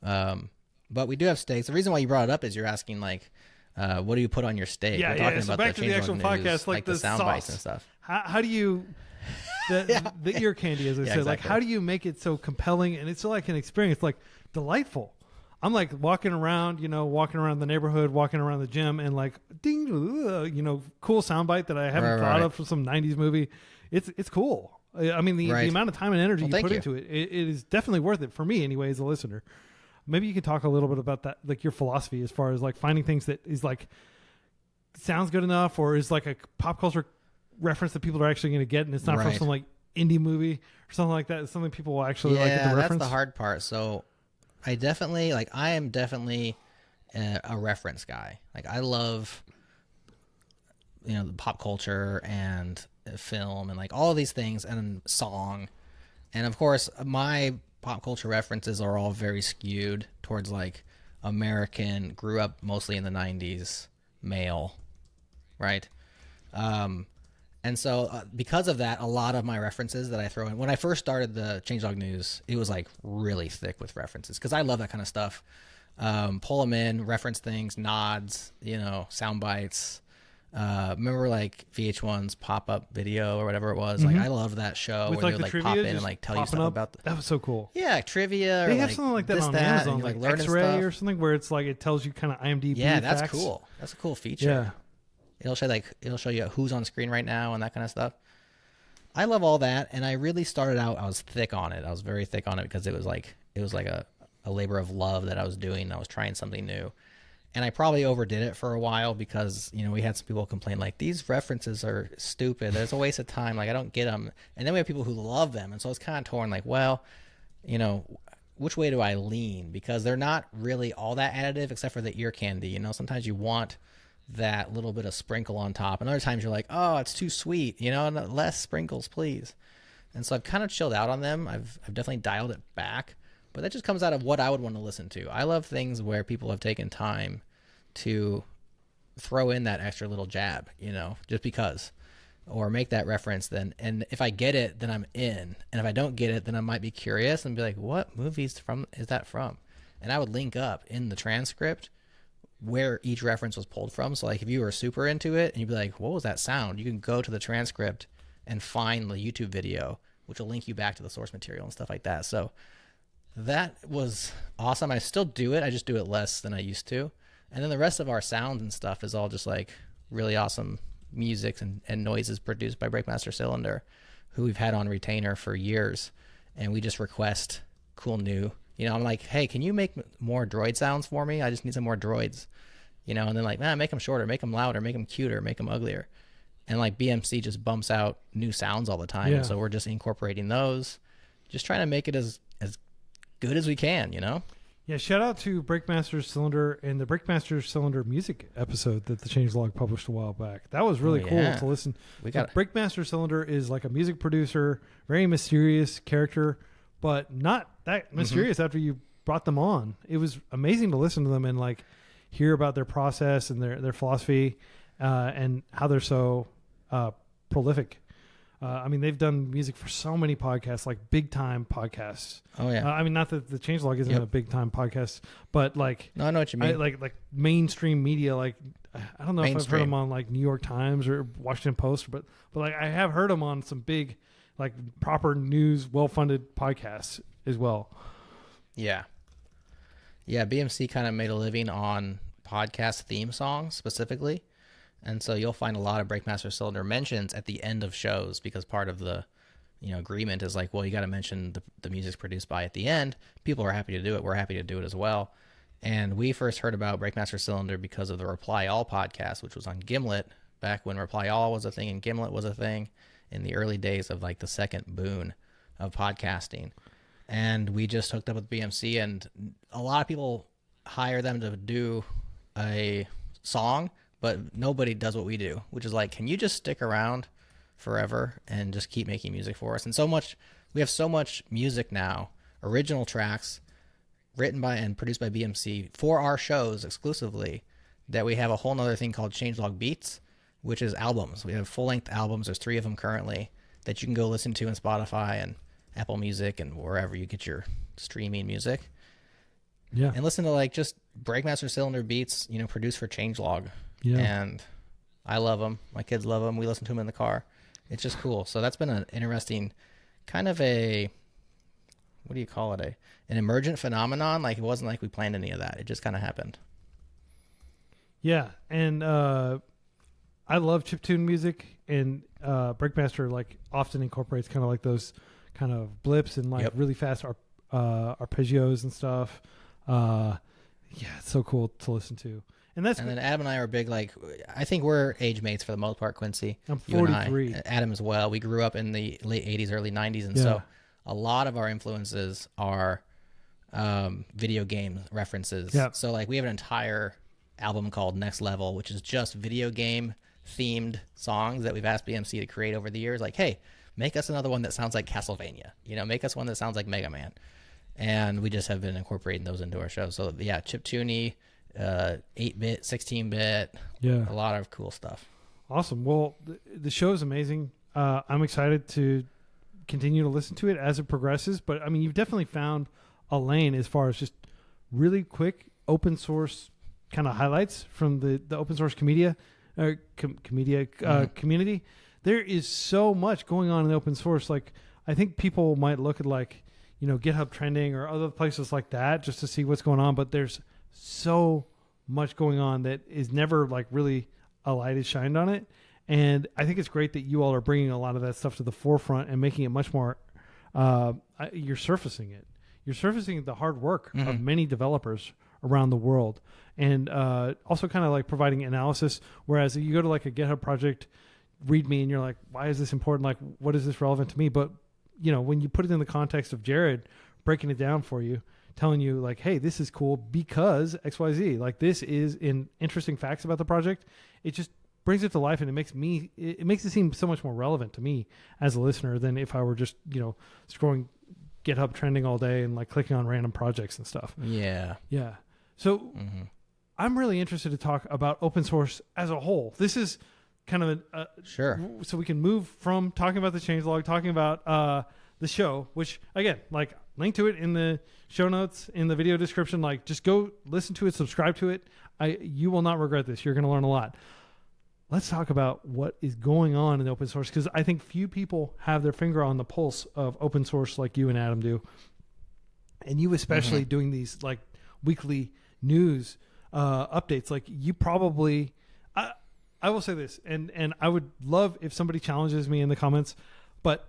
But we do have steaks. The reason why you brought it up is you're asking like, what do you put on your steak? Yeah, We're talking So about back to the actual podcast, like the sound sauce bites and stuff. How do you the ear candy, as I said, like how do you make it so compelling and it's so like an experience, like delightful? I'm like walking around the neighborhood, walking around the gym, and like ding, cool soundbite that I haven't thought of from some '90s movie. It's cool. I mean, the amount of time and energy you put into it is definitely worth it for me, anyway, as a listener. Maybe you could talk a little bit about that, like your philosophy as far as like finding things that is like sounds good enough, or is like a pop culture reference that people are actually going to get, and it's not from some like indie movie or something like that. It's something people will actually like at the reference. That's the hard part. So I am definitely a reference guy. Like I love, the pop culture and film and like all of these things and song. And of course, my pop culture references are all very skewed towards like American, grew up mostly in the 90s, male, right? And so because of that, a lot of my references that I throw in, when I first started the Changelog News, it was like really thick with references because I love that kind of stuff. Pull them in, reference things, nods, sound bites. Remember like VH1's pop-up video or whatever it was? Like I loved that show with where like they would like pop in and like tell you stuff about that was so cool. Yeah, trivia. They or have like something like that this, on that, Amazon, and like X-Ray or something, where it's like it tells you kind of IMDb. Yeah, that's facts. cool. That's a cool feature. Yeah. It'll show you who's on screen right now and that kind of stuff. I love all that, and I really started out. I was thick on it. I was very thick on it because it was like a labor of love that I was doing. I was trying something new, and I probably overdid it for a while because we had some people complain like these references are stupid. There's a waste of time. Like I don't get them, and then we have people who love them, and so it's kind of torn. Like, well, which way do I lean? Because they're not really all that additive except for the ear candy. Sometimes you want that little bit of sprinkle on top, and other times you're like, oh, it's too sweet, less sprinkles, please. And so I've kind of chilled out on them. I've definitely dialed it back, but that just comes out of what I would want to listen to. I love things where people have taken time to throw in that extra little jab, just because, or make that reference. Then, and if I get it, then I'm in, and if I don't get it, then I might be curious and be like, what movies is that from? And I would link up in the transcript where each reference was pulled from. So like if you were super into it and you'd be like, what was that sound? You can go to the transcript and find the YouTube video, which will link you back to the source material and stuff like that. So that was awesome. I still do it. I just do it less than I used to. And then the rest of our sounds and stuff is all just like really awesome music and noises produced by Breakmaster Cylinder, who we've had on retainer for years. And we just request cool new, I'm like, hey, can you make more droid sounds for me? I just need some more droids, and then like, man, make them shorter, make them louder, make them cuter, make them uglier. And like BMC just bumps out new sounds all the time. And so we're just incorporating those, just trying to make it as good as we can, Yeah, shout out to Breakmaster Cylinder and the Breakmaster Cylinder music episode that the Changelog published a while back. That was really cool to listen. Breakmaster Cylinder is like a music producer, very mysterious character, but not that mysterious after you brought them on. It was amazing to listen to them and like hear about their process and their philosophy and how they're so prolific. I mean, they've done music for so many podcasts, like big time podcasts. Oh yeah. I mean, not that the Changelog isn't a big time podcast, but like, no, I know what you mean. Like mainstream media. Like, I don't know if I've heard them on like New York Times or Washington Post, but like I have heard them on some big, like proper news, well-funded podcasts as well. Yeah. Yeah, BMC kind of made a living on podcast theme songs specifically. And so you'll find a lot of Breakmaster Cylinder mentions at the end of shows because part of the agreement is like, well, you got to mention the music's produced by at the end. People are happy to do it. We're happy to do it as well. And we first heard about Breakmaster Cylinder because of the Reply All podcast, which was on Gimlet back when Reply All was a thing and Gimlet was a thing in the early days of like the second boon of podcasting. And we just hooked up with BMC, and a lot of people hire them to do a song, but nobody does what we do, which is like, can you just stick around forever and just keep making music for us? And we have so much music now, original tracks written by and produced by BMC for our shows exclusively, that we have a whole nother thing called Changelog Beats, which is albums. We have full-length albums. There's 3 of them currently that you can go listen to in Spotify and Apple Music and wherever you get your streaming music. Yeah. And listen to like just Breakmaster Cylinder beats, produced for Changelog. Yeah. And I love them. My kids love them. We listen to them in the car. It's just cool. So that's been an interesting kind of an emergent phenomenon. Like it wasn't like we planned any of that. It just kind of happened. Yeah. And I love chiptune music, and Breakmaster like often incorporates kind of like those kind of blips and like really fast arpeggios and stuff. It's so cool to listen to. And then Adam and I are big, like, I think we're age mates for the most part, Quincy. I'm 43. You and I. Adam as well. We grew up in the late 80s, early 90s. And so a lot of our influences are video game references. Yeah. So like we have an entire album called Next Level, which is just video game themed songs that we've asked BMC to create over the years. Like, hey, make us another one that sounds like Castlevania, make us one that sounds like Mega Man. And we just have been incorporating those into our show. So yeah, chiptune-y, 8-bit, 16-bit, a lot of cool stuff. Awesome. Well, the show is amazing. I'm excited to continue to listen to it as it progresses. But I mean, you've definitely found a lane as far as just really quick open source kind of highlights from the open source community. There is so much going on in the open source. Like, I think people might look at like, GitHub trending or other places like that just to see what's going on. But there's so much going on that is never like really a light is shined on it. And I think it's great that you all are bringing a lot of that stuff to the forefront and making it much more, you're surfacing it. You're surfacing the hard work of many developers around the world. And also kind of like providing analysis. Whereas you go to like a GitHub project README and you're like, why is this important? Like, what is this relevant to me? But, when you put it in the context of Jerod breaking it down for you, telling you like, hey, this is cool because XYZ, like this is in interesting facts about the project. It just brings it to life, and it makes it seem so much more relevant to me as a listener than if I were just, scrolling GitHub trending all day and like clicking on random projects and stuff. Yeah. Yeah. So I'm really interested to talk about open source as a whole. This is kind of sure. So we can move from talking about the changelog, talking about the show, which again, like link to it in the show notes, in the video description. Like just go listen to it, subscribe to it. You will not regret this. You're going to learn a lot. Let's talk about what is going on in open source, because I think few people have their finger on the pulse of open source like you and Adam do. And you especially doing these like weekly news updates. Like you probably, I will say this, and I would love if somebody challenges me in the comments, but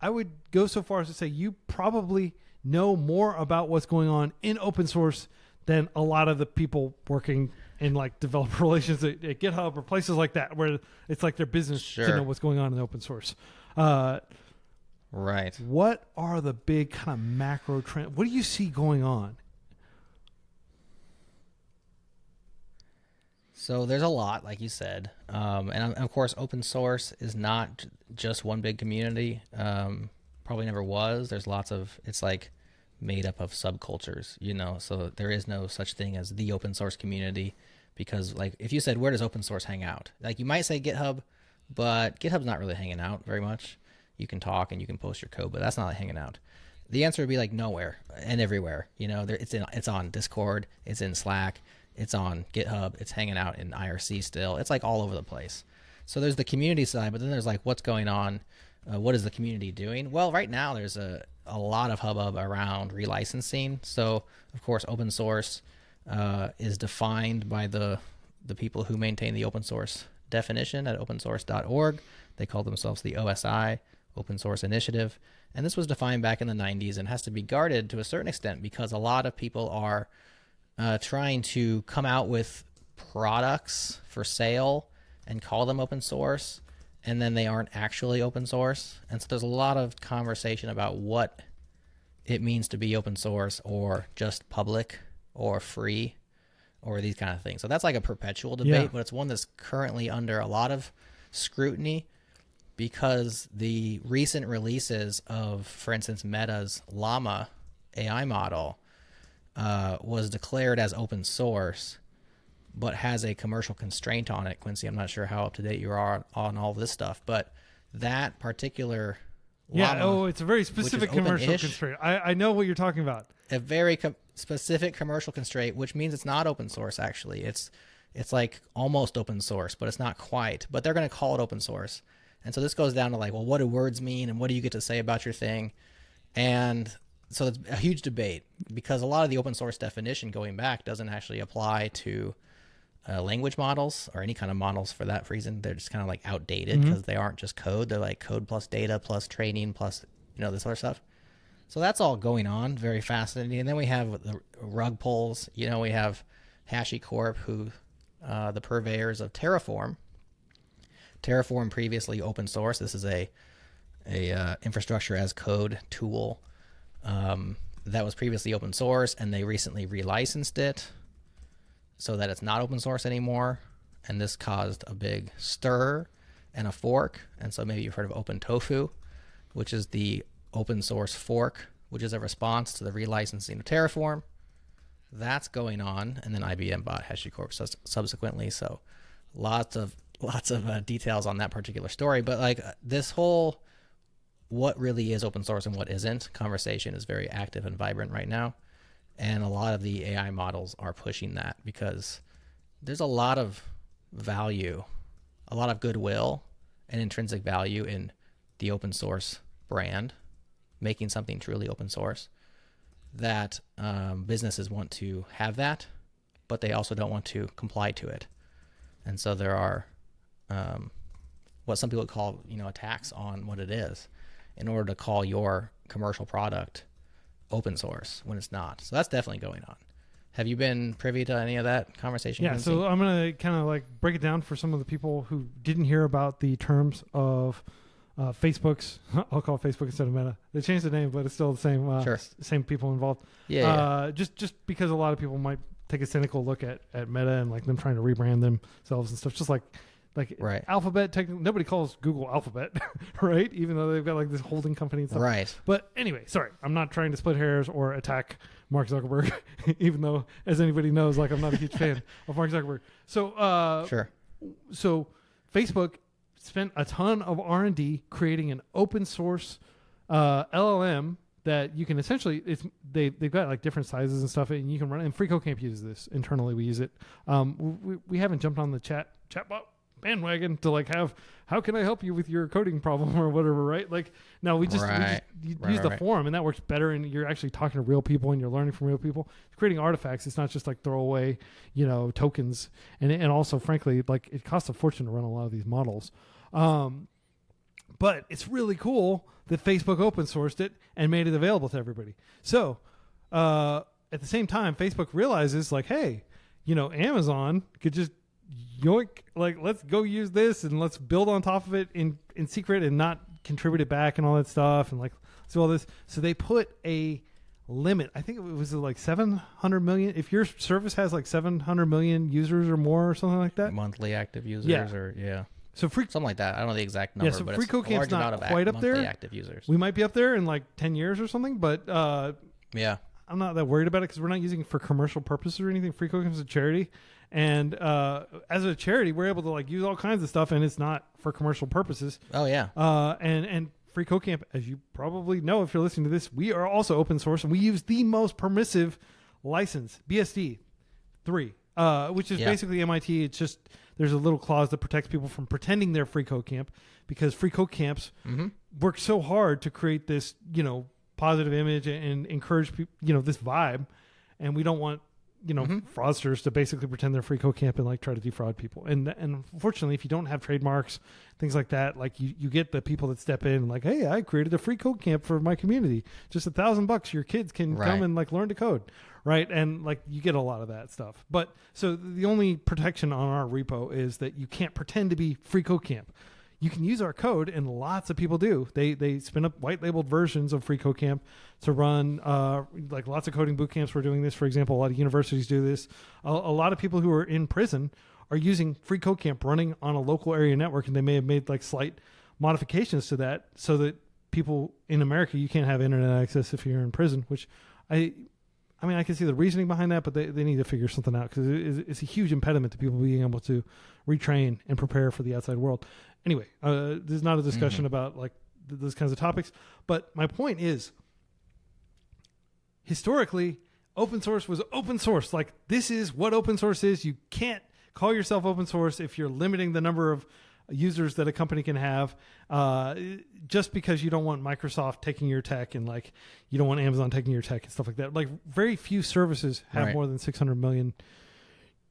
I would go so far as to say you probably know more about what's going on in open source than a lot of the people working in like developer relations at GitHub or places like that, where it's like their business to know what's going on in open source. Right. What are the big kind of macro trends? What do you see going on? So there's a lot, like you said. And of course, open source is not just one big community. Probably never was. There's it's like made up of subcultures, so there is no such thing as the open source community, because like if you said, where does open source hang out? Like you might say GitHub, but GitHub's not really hanging out very much. You can talk and you can post your code, but that's not like hanging out. The answer would be like nowhere and everywhere. It's on Discord, it's in Slack, it's on GitHub, it's hanging out in IRC still. It's like all over the place. So there's the community side, but then there's like what's going on what is the community doing? Well, right now there's a lot of hubbub around relicensing. So, of course, open source is defined by the people who maintain the open source definition at opensource.org. They call themselves the OSI, Open Source Initiative. And this was defined back in the 90s and has to be guarded to a certain extent because a lot of people are trying to come out with products for sale and call them open source, and then they aren't actually open source. And so there's a lot of conversation about what it means to be open source or just public or free or these kind of things. So that's like a perpetual debate, but it's one that's currently under a lot of scrutiny because the recent releases of, for instance, Meta's Llama AI model was declared as open source, but has a commercial constraint on it. Quincy, I'm not sure how up to date you are on all this stuff, but that particular Llama, it's a very specific commercial constraint. I know what you're talking about. A very specific commercial constraint, which means it's not open source. Actually, it's like almost open source, but it's not quite. But they're going to call it open source, and so this goes down to like, well, what do words mean, and what do you get to say about your thing? And so it's a huge debate because a lot of the open source definition going back doesn't actually apply to language models or any kind of models for that reason. They're just kind of like outdated because they aren't just code. They're like code plus data plus training plus, this other stuff. So that's all going on. Very fascinating. And then we have the rug pulls. We have HashiCorp, who the purveyors of Terraform. Terraform previously open source. This is a infrastructure as code tool that was previously open source, and they recently relicensed it so that it's not open source anymore. And this caused a big stir and a fork. And so maybe you've heard of OpenTofu, which is the open source fork, which is a response to the relicensing of Terraform. That's going on. And then IBM bought HashiCorp subsequently. So lots of details on that particular story. But like this whole what really is open source and what isn't conversation is very active and vibrant right now. And a lot of the AI models are pushing that because there's a lot of value, a lot of goodwill and intrinsic value in the open source brand, making something truly open source, that businesses want to have that, but they also don't want to comply to it. And so there are what some people call, attacks on what it is in order to call your commercial product open source when it's not. So that's definitely going on. Have you been privy to any of that conversation? Yeah, Quincy? so I'm going to kind of like break it down for some of the people who didn't hear about the terms of Facebook's, I'll call it Facebook instead of Meta. They changed the name, but it's still the same, same people involved. Yeah. Just because a lot of people might take a cynical look at Meta and like them trying to rebrand themselves and stuff, just like right. Alphabet, technically nobody calls Google Alphabet, right? Even though they've got like this holding company and stuff. Right. But anyway, sorry, I'm not trying to split hairs or attack Mark Zuckerberg, even though, as anybody knows, like I'm not a huge fan of Mark Zuckerberg. So, sure. So Facebook spent a ton of R&D creating an open source LLM that you can essentially, they've got like different sizes and stuff, and you can run it. And freeCodeCamp uses this internally. We use it. We haven't jumped on the chatbot bandwagon to like have, how can I help you with your coding problem or whatever, right? Like, no, we just use the forum, and that works better, and you're actually talking to real people and you're learning from real people. It's creating artifacts. It's not just like throwaway, tokens. And also, frankly, like it costs a fortune to run a lot of these models. But it's really cool that Facebook open sourced it and made it available to everybody. So at the same time, Facebook realizes like, hey, Amazon could just yoink, like, let's go use this and let's build on top of it in secret and not contribute it back and all that stuff. And like, so all this. So they put a limit. I think it was like 700 million. If your service has like 700 million users or more or something like that. Monthly active users So something like that. I don't know the exact number, so but it's a large not amount of quite up there. monthly active users. We might be up there in like 10 years or something, but yeah, I'm not that worried about it because we're not using it for commercial purposes or anything. freeCodeCamp is a charity, and as a charity, we're able to like use all kinds of stuff, and it's not for commercial purposes. Oh yeah. And freeCodeCamp, as you probably know if you're listening to this, we are also open source, and we use the most permissive license, BSD 3, which is basically MIT. It's just there's a little clause that protects people from pretending they're freeCodeCamp, because freeCodeCamps worked so hard to create this, positive image and encourage people, this vibe. And we don't want, fraudsters to basically pretend they're freeCodeCamp and like try to defraud people. And unfortunately, if you don't have trademarks, things like that, like you get the people that step in and like, hey, I created a freeCodeCamp for my community. Just $1,000, your kids can come and like learn to code. Right. And like you get a lot of that stuff. But so the only protection on our repo is that you can't pretend to be freeCodeCamp. You can use our code, and lots of people do. They spin up white labeled versions of freeCodeCamp to run, like lots of coding boot camps were doing this. For example, a lot of universities do this. A lot of people who are in prison are using freeCodeCamp running on a local area network, and they may have made like slight modifications to that so that people in America, you can't have internet access if you're in prison, which I can see the reasoning behind that, but they need to figure something out because it's a huge impediment to people being able to retrain and prepare for the outside world. Anyway, this is not a discussion about like those kinds of topics, but my point is, historically, open source was open source. Like this is what open source is. You can't call yourself open source if you're limiting the number of users that a company can have, just because you don't want Microsoft taking your tech and like you don't want Amazon taking your tech and stuff like that. Like very few services have more than 600 million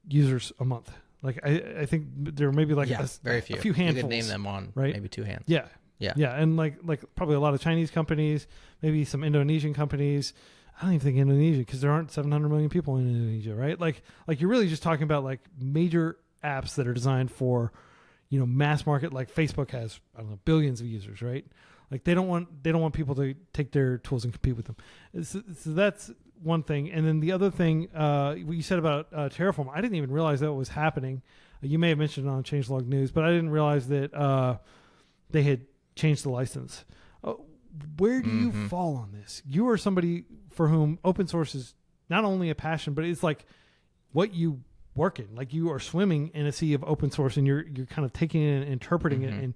users a month. Like I think there may be like very few. A few handfuls. You could name them on maybe two hands. Yeah, and like probably a lot of Chinese companies, maybe some Indonesian companies. I don't even think Indonesia, because there aren't 700 million people in Indonesia, right? Like you're really just talking about like major apps that are designed for, mass market. Like Facebook has, I don't know, billions of users, right? Like they don't want people to take their tools and compete with them. So that's one thing. And then the other thing, what you said about Terraform, I didn't even realize that was happening. You may have mentioned it on Changelog News, but I didn't realize that they had changed the license. Where do you fall on this? You are somebody for whom open source is not only a passion, but it's like what you work in. Like you are swimming in a sea of open source, and you're kind of taking it and interpreting it and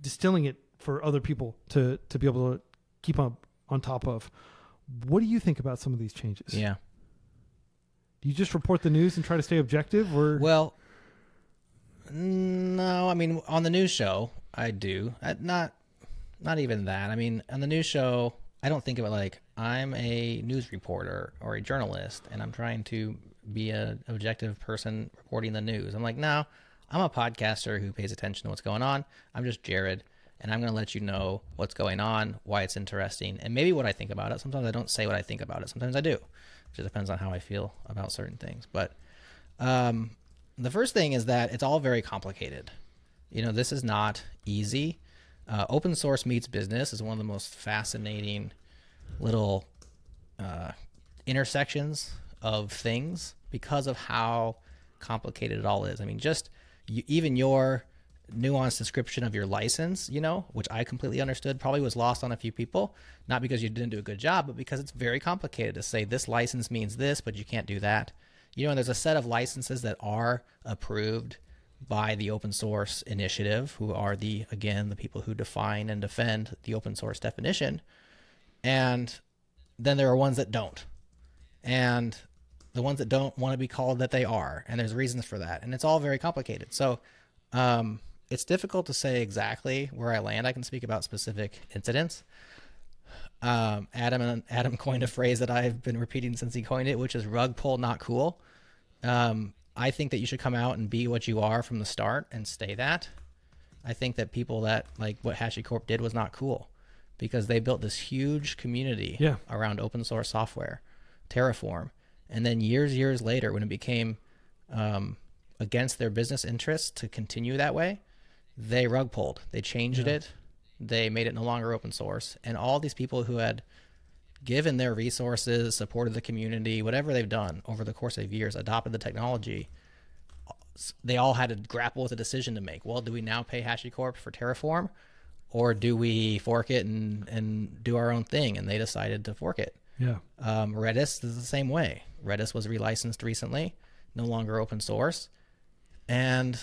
distilling it for other people to be able to keep on top of. What do you think about some of these changes? Yeah. Do you just report the news and try to stay objective, or? Well, no. I mean, on the news show, I do. Not even that. I mean, on the news show, I don't think of it like I'm a news reporter or a journalist, and I'm trying to be an objective person reporting the news. I'm like, no, I'm a podcaster who pays attention to what's going on. I'm just Jerod, and I'm going to let you know what's going on, why it's interesting, and maybe what I think about it. Sometimes I don't say what I think about it. Sometimes I do. It just depends on how I feel about certain things. But the first thing is that it's all very complicated. This is not easy. Open source meets business is one of the most fascinating little intersections of things because of how complicated it all is. I mean, even your nuanced description of your license, which I completely understood, probably was lost on a few people, not because you didn't do a good job, but because it's very complicated to say this license means this, but you can't do that. And there's a set of licenses that are approved by the open source initiative, who are the people who define and defend the open source definition. And then there are ones that don't. And the ones that don't want to be called that they are. And there's reasons for that. And it's all very complicated. So it's difficult to say exactly where I land. I can speak about specific incidents. Adam coined a phrase that I've been repeating since he coined it, which is rug pull, not cool. I think that you should come out and be what you are from the start and stay that. I think that people that like what HashiCorp did was not cool because they built this huge community around open source software, Terraform. And then years later, when it became against their business interests to continue that way, they rug pulled. They changed it. They made it no longer open source. And all these people who had given their resources, supported the community, whatever they've done over the course of years, adopted the technology, they all had to grapple with a decision to make. Well, do we now pay HashiCorp for Terraform, or do we fork it and do our own thing? And they decided to fork it. Yeah. Redis is the same way. Redis was relicensed recently, no longer open source. And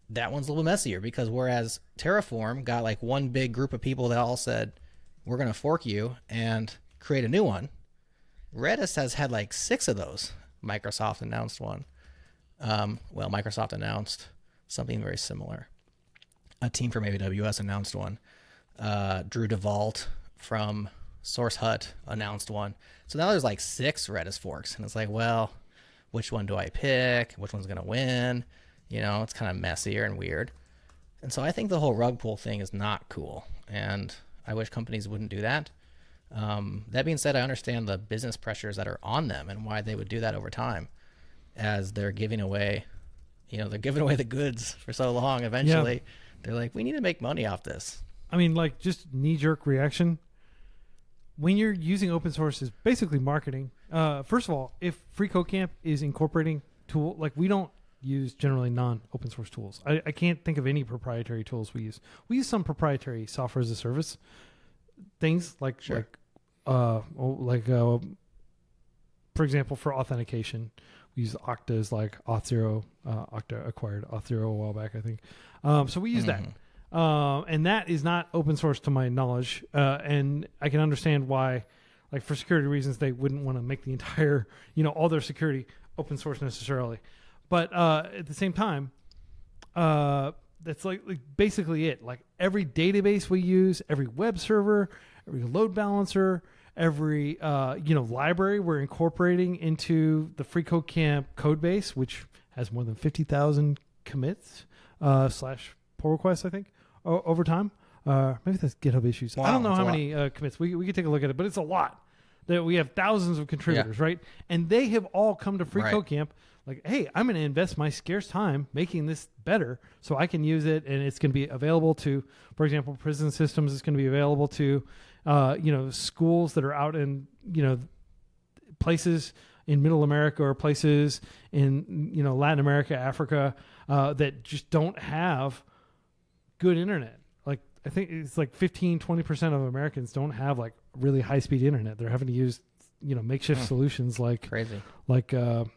that one's a little messier because whereas Terraform got like one big group of people that all said, we're going to fork you and create a new one, Redis has had like 6 of those. Microsoft announced one. Microsoft announced something very similar. A team from AWS announced one. Drew DeVault from Source Hut announced one. So now there's like 6 Redis forks, and it's like, well, which one do I pick? Which one's gonna win? You know, it's kind of messier and weird. And so I think the whole rug pull thing is not cool, and I wish companies wouldn't do that. That being said, I understand the business pressures that are on them and why they would do that over time, as they're giving away, they're giving away the goods for so long. Eventually, they're like, we need to make money off this. I mean, like, just knee-jerk reaction. When you're using open source, is basically marketing. First of all, if freeCodeCamp is incorporating tool, like, we don't use generally non-open source tools. I can't think of any proprietary tools we use. We use some proprietary software as a service things, like Sure. For example, for authentication, we use Okta's like Auth0. Okta acquired Auth0 a while back, I think. So we use that. And that is not open source to my knowledge. And I can understand why, like, for security reasons, they wouldn't want to make the entire, all their security open source necessarily. But at the same time, that's like basically it. Like, every database we use, every web server, every load balancer, every library we're incorporating into the freeCodeCamp code base, which has more than 50,000 commits / pull requests, I think, over time. Maybe that's GitHub issues. Wow, I don't know how lot. many commits. We could take a look at it, but it's a lot. That we have thousands of contributors, right? And they have all come to freeCodeCamp like, hey, I'm going to invest my scarce time making this better so I can use it, and it's going to be available to, for example, prison systems. It's going to be available to, schools that are out in, places in Middle America or places in, Latin America, Africa, that just don't have good internet. Like, I think it's like 15-20% of Americans don't have like really high-speed internet. They're having to use makeshift solutions like Crazy. like the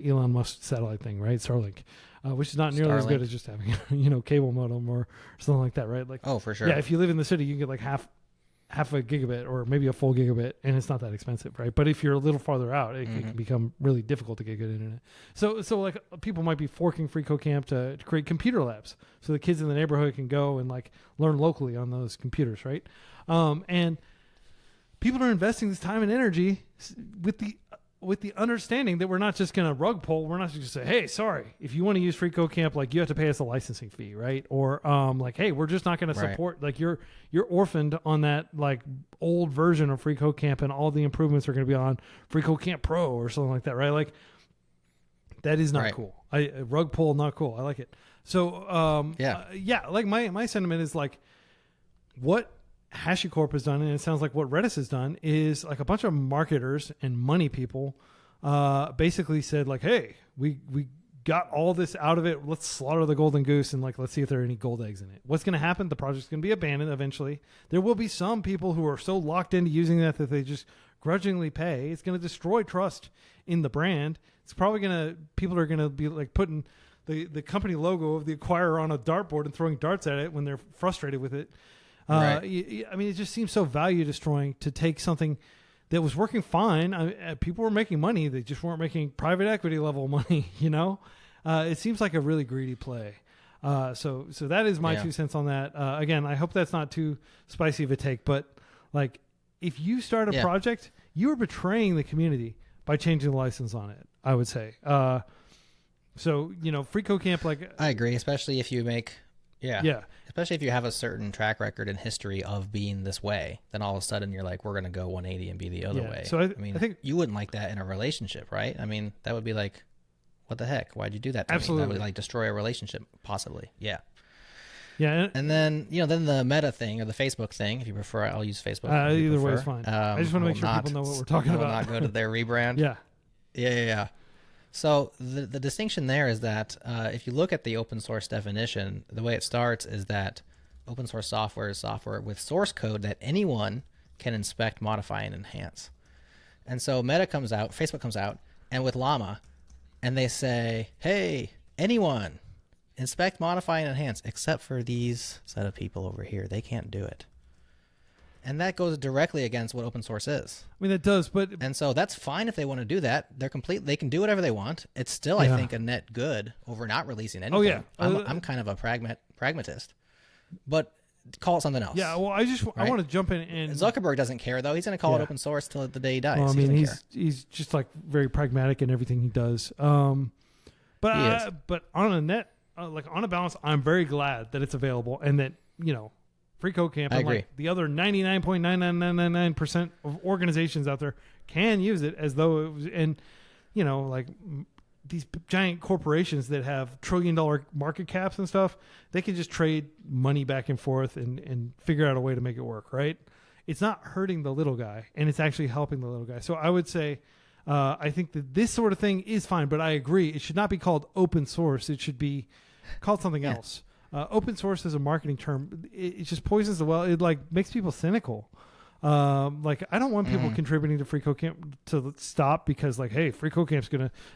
Elon Musk satellite thing, right? Starlink, which is not nearly as good as just having cable modem or something like that, right? Like, Oh, for sure. yeah, if you live in the city, you can get like half a gigabit or maybe a full gigabit, and it's not that expensive, right? But if you're a little farther out, it can become really difficult to get good internet. So like, people might be forking freeCodeCamp to create computer labs, so the kids in the neighborhood can go and like learn locally on those computers, right? And people are investing this time and energy with the understanding that we're not just going to rug pull. We're not just going to say, hey, sorry, if you want to use freeCodeCamp, like, you have to pay us a licensing fee, right? Or like, hey, we're just not going to support, like, you're orphaned on that like old version of freeCodeCamp, and all the improvements are going to be on freeCodeCamp Pro or something like that, right? Like, that is not cool. Rug pull, not cool. I like it. So like my sentiment is like, what HashiCorp has done, and it sounds like what Redis has done, is like a bunch of marketers and money people basically said like, hey, we got all this out of it. Let's slaughter the golden goose, and like, let's see if there are any gold eggs in it. What's going to happen? The project's going to be abandoned eventually. There will be some people who are so locked into using that they just grudgingly pay. It's going to destroy trust in the brand. It's probably people are going to be like putting the company logo of the acquirer on a dartboard and throwing darts at it when they're frustrated with it. I mean, it just seems so value destroying to take something that was working fine. People were making money. They just weren't making private equity level money, It seems like a really greedy play. So that is my 2 cents on that. Again, I hope that's not too spicy of a take, but like, if you start a project, you are betraying the community by changing the license on it, I would say. So, freeCodeCamp, like, I agree, especially if you make, especially if you have a certain track record and history of being this way, then all of a sudden you're like, we're going to go 180 and be the other way. So I mean, I think you wouldn't like that in a relationship, right? I mean, that would be like, what the heck? Why'd you do that to Absolutely. me? That would like destroy a relationship, possibly. Yeah. Yeah. And then, then the Meta thing or the Facebook thing, if you prefer, I'll use Facebook. Either way is fine. I just want to make sure people know what we're talking about. Not go to their rebrand. Yeah. So the distinction there is that if you look at the open source definition, the way it starts is that open source software is software with source code that anyone can inspect, modify, and enhance. And so Meta comes out, Facebook comes out, and with Llama, and they say, hey, anyone, inspect, modify, and enhance, except for these set of people over here. They can't do it. And that goes directly against what open source is. I mean, it does, but... And so that's fine if they want to do that. They can do whatever they want. It's still, I think, a net good over not releasing anything. Oh, yeah. I'm kind of a pragmatist. But call it something else. Yeah, well, I want to jump in and Zuckerberg doesn't care though. He's going to call it open source till the day he dies. Well, I He mean, doesn't care. he's just like very pragmatic in everything he does. But on a balance, I'm very glad that it's available and that Free Code Camp and like the other 99.99999% of organizations out there can use it as though it was, and like these giant corporations that have $1 trillion market caps and stuff, they can just trade money back and forth and figure out a way to make it work, right? It's not hurting the little guy, and it's actually helping the little guy. So I would say, I think that this sort of thing is fine, but I agree. It should not be called open source. It should be called something else. Open source is a marketing term. It just poisons the well. It like makes people cynical. Like I don't want people contributing to Free Code Camp to stop because like, hey, Free Code Camp's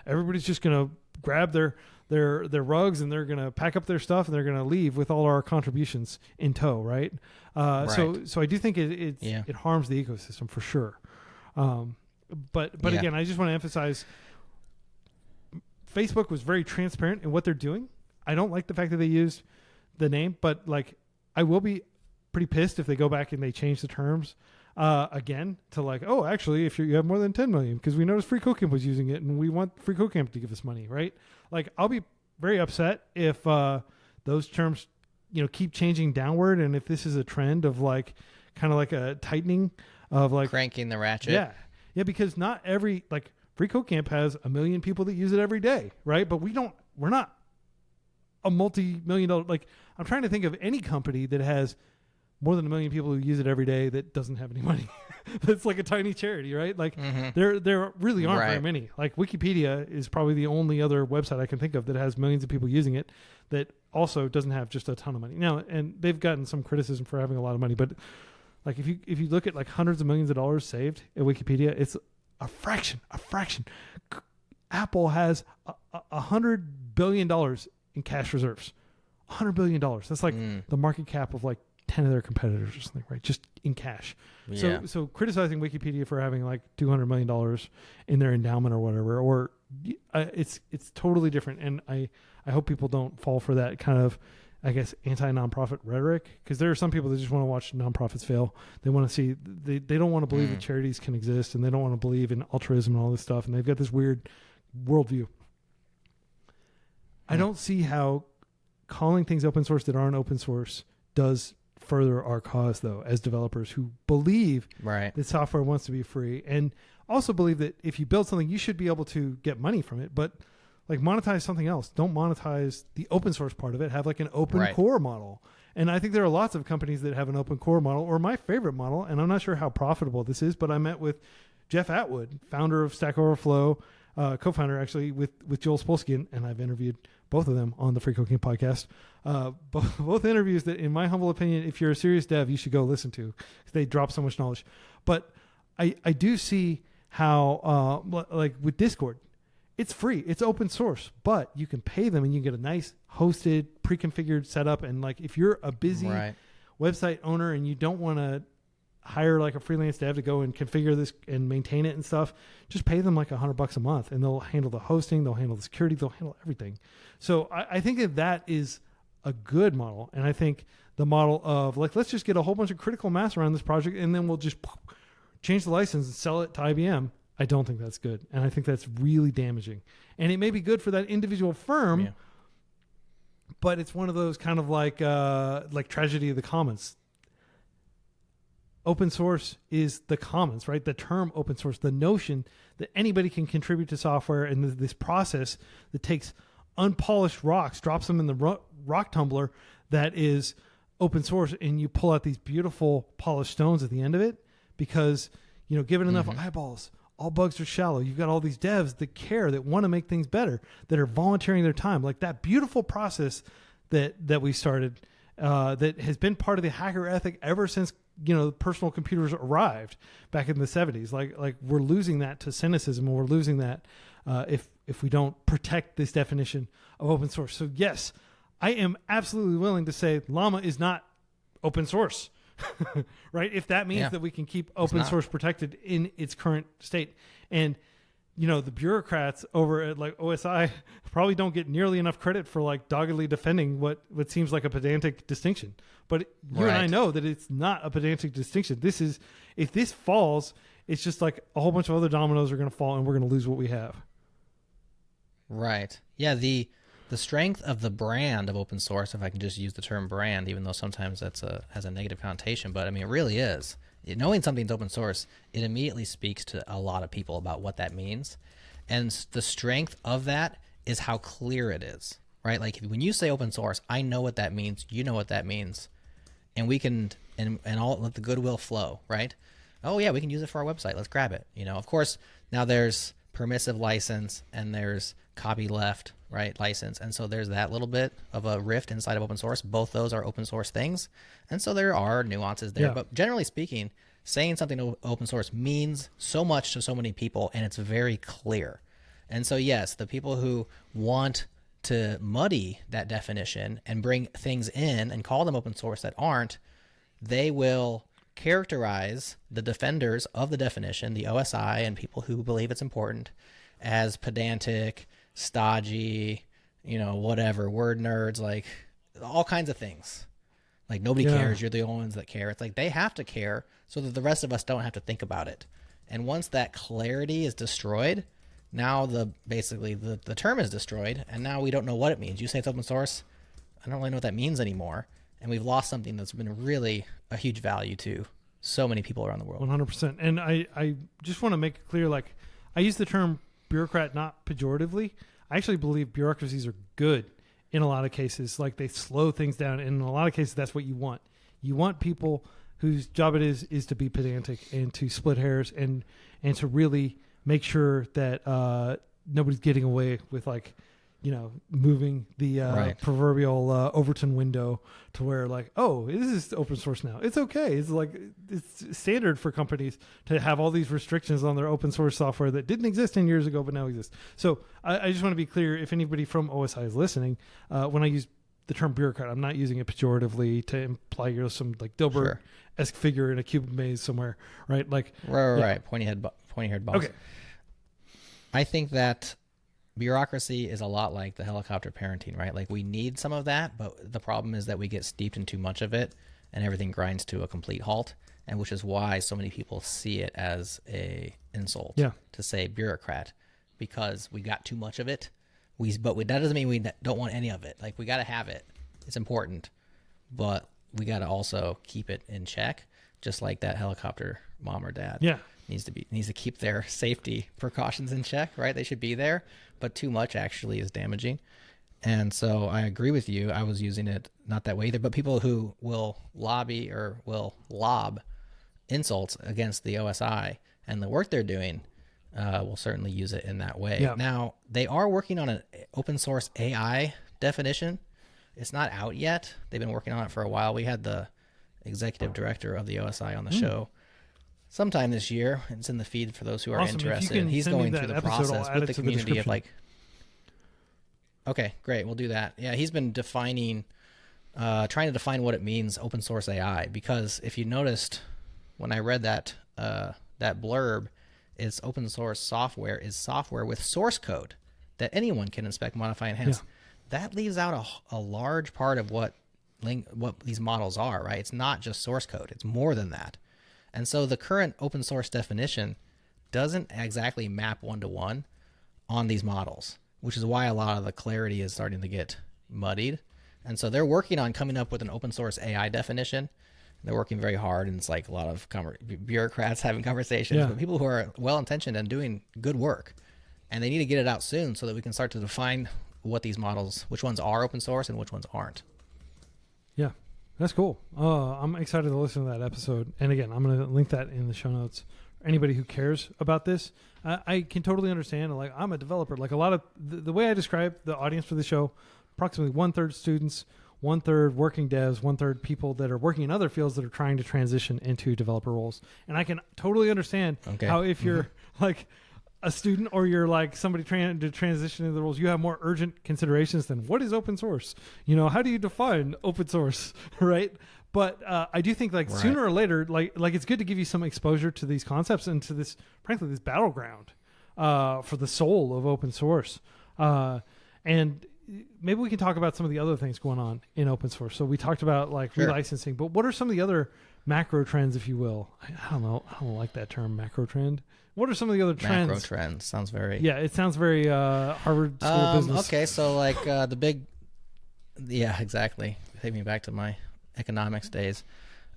everybody's just gonna grab their rugs and they're gonna pack up their stuff and they're gonna leave with all our contributions in tow, right? So I do think it harms the ecosystem for sure. But again, I just want to emphasize, Facebook was very transparent in what they're doing. I don't like the fact that they used the name, but like I will be pretty pissed if they go back and they change the terms again to like, oh, actually, if you have more than 10 million, because we noticed Free Code Camp was using it and we want Free Code Camp to give us money, right? Like I'll be very upset if those terms keep changing downward, and if this is a trend of like kind of like a tightening of like cranking the ratchet. Yeah, because not every like Free Code Camp has 1 million people that use it every day, right? But we're not a multi-million-dollar, like I'm trying to think of any company that has more than 1 million people who use it every day that doesn't have any money. That's like a tiny charity, right? Like there really aren't very many. Like Wikipedia is probably the only other website I can think of that has millions of people using it that also doesn't have just a ton of money. Now, and they've gotten some criticism for having a lot of money, but like if you look at like hundreds of millions of dollars saved at Wikipedia, it's a fraction. Apple has $100 billion in cash reserves. $100 billion. That's like the market cap of like 10 of their competitors or something, right? Just in cash. Yeah. So criticizing Wikipedia for having like $200 million in their endowment or whatever, or it's totally different. And I hope people don't fall for that kind of, I guess, anti-nonprofit rhetoric, because there are some people that just want to watch nonprofits fail. They want to see, they don't want to believe that charities can exist, and they don't want to believe in altruism and all this stuff. And they've got this weird worldview. I don't see how calling things open source that aren't open source does further our cause, though, as developers who believe that software wants to be free, and also believe that if you build something, you should be able to get money from it, but like monetize something else. Don't monetize the open source part of it. Have like an open core model. And I think there are lots of companies that have an open core model, or my favorite model, and I'm not sure how profitable this is, but I met with Jeff Atwood, founder of Stack Overflow, co-founder actually with Joel Spolsky, and I've interviewed both of them on the Free Code Camp podcast. Both interviews that, in my humble opinion, if you're a serious dev, you should go listen to, because they drop so much knowledge. But I do see how, like with Discord, it's free, it's open source, but you can pay them and you get a nice hosted, pre-configured setup. And like if you're a busy website owner and you don't want to hire like a freelance dev to go and configure this and maintain it and stuff, just pay them like $100 a month and they'll handle the hosting, they'll handle the security, they'll handle everything. So I think that is a good model. And I think the model of like, let's just get a whole bunch of critical mass around this project and then we'll just change the license and sell it to IBM. I don't think that's good. And I think that's really damaging. And it may be good for that individual firm, but it's one of those kind of like tragedy of the commons. Open source is the commons, right? The term open source, the notion that anybody can contribute to software, and this process that takes unpolished rocks, drops them in the rock tumbler that is open source, and you pull out these beautiful polished stones at the end of it because, given enough eyeballs, all bugs are shallow. You've got all these devs that care, that want to make things better, that are volunteering their time. Like that beautiful process that we started, that has been part of the hacker ethic ever since, personal computers arrived back in the 70s. Like we're losing that to cynicism, and we're losing that if we don't protect this definition of open source. So yes, I am absolutely willing to say Llama is not open source. Right? If that means that we can keep open source protected in its current state. And the bureaucrats over at like OSI probably don't get nearly enough credit for like doggedly defending what seems like a pedantic distinction. But you and I know that it's not a pedantic distinction. If this falls, it's just like a whole bunch of other dominoes are going to fall and we're going to lose what we have. Right. Yeah. The strength of the brand of open source, if I can just use the term brand, even though sometimes has a negative connotation, but I mean, it really is. Knowing something's open source, it immediately speaks to a lot of people about what that means. And the strength of that is how clear it is, right? Like when you say open source, I know what that means. You know what that means. And we can, and all let the goodwill flow, right? Oh yeah, we can use it for our website. Let's grab it. Of course, now there's permissive license and there's copyleft, right? License. And so there's that little bit of a rift inside of open source. Both those are open source things. And so there are nuances there, but generally speaking, saying something open source means so much to so many people and it's very clear. And so yes, the people who want to muddy that definition and bring things in and call them open source that aren't, they will characterize the defenders of the definition, the OSI and people who believe it's important, as pedantic, stodgy, whatever, word nerds, like all kinds of things. Like nobody cares. You're the only ones that care. It's like they have to care so that the rest of us don't have to think about it. And once that clarity is destroyed, now the term is destroyed and now we don't know what it means. You say it's open source. I don't really know what that means anymore. And we've lost something that's been really a huge value to so many people around the world. 100%. And I just want to make it clear, like I use the term bureaucrat not pejoratively. I actually believe bureaucracies are good in a lot of cases. Like they slow things down. And in a lot of cases, that's what you want. You want people whose job it is to be pedantic and to split hairs and to really make sure that nobody's getting away with like, moving the proverbial Overton window to where like, oh, this is open source now. It's okay. It's like, it's standard for companies to have all these restrictions on their open source software that didn't exist 10 years ago, but now exist. So I just want to be clear, if anybody from OSI is listening, when I use the term bureaucrat, I'm not using it pejoratively to imply you're some like Dilbert-esque figure in a cube maze somewhere, right? Like, right. Pointy-haired boss. Okay. I think that bureaucracy is a lot like the helicopter parenting, right? Like we need some of that, but the problem is that we get steeped in too much of it and everything grinds to a complete halt. And which is why so many people see it as a insult to say bureaucrat, because we got too much of it. But that doesn't mean we don't want any of it. Like we got to have it. It's important, but we got to also keep it in check. Just like that helicopter mom or dad needs to keep their safety precautions in check, right? They should be there, but too much actually is damaging. And so I agree with you. I was using it not that way either, but people who will lobby or will lob insults against the OSI and the work they're doing will certainly use it in that way. Now, they are working on an open source AI definition. It's not out yet. They've been working on it for a while. We had the executive director of the OSI on the show sometime this year. It's in the feed for those who are interested. He's going through the process with the community of like, okay, great. We'll do that. Yeah. He's been trying to define what it means, open source AI, because if you noticed when I read that blurb, it's open source software is software with source code that anyone can inspect, modify, and enhance. That leaves out a large part of what these models are, right? It's not just source code. It's more than that. And so the current open source definition doesn't exactly map one-to-one on these models, which is why a lot of the clarity is starting to get muddied. And so they're working on coming up with an open source AI definition. They're working very hard, and it's like a lot of bureaucrats having conversations, but people who are well-intentioned and doing good work. And they need to get it out soon so that we can start to define what these models, which ones are open source and which ones aren't. Yeah, that's cool. I'm excited to listen to that episode. And again, I'm going to link that in the show notes. Anybody who cares about this, I can totally understand. Like, I'm a developer. Like a lot of the way I describe the audience for the show, approximately 1/3 students, 1/3 working devs, 1/3 people that are working in other fields that are trying to transition into developer roles. And I can totally understand how if you're like a student or you're like somebody trying to transition into the roles, you have more urgent considerations than what is open source? How do you define open source, right? But I do think like sooner or later, like it's good to give you some exposure to these concepts and to this, frankly, this battleground for the soul of open source. And maybe we can talk about some of the other things going on in open source. So we talked about like Sure. relicensing, but what are some of the other macro trends, if you will? I don't know. I don't like that term, macro trend. What are some of the other trends? Macro trends sounds very. Yeah, it sounds very Harvard School of Business. Okay, so like the big. Yeah, exactly. Take me back to my economics days.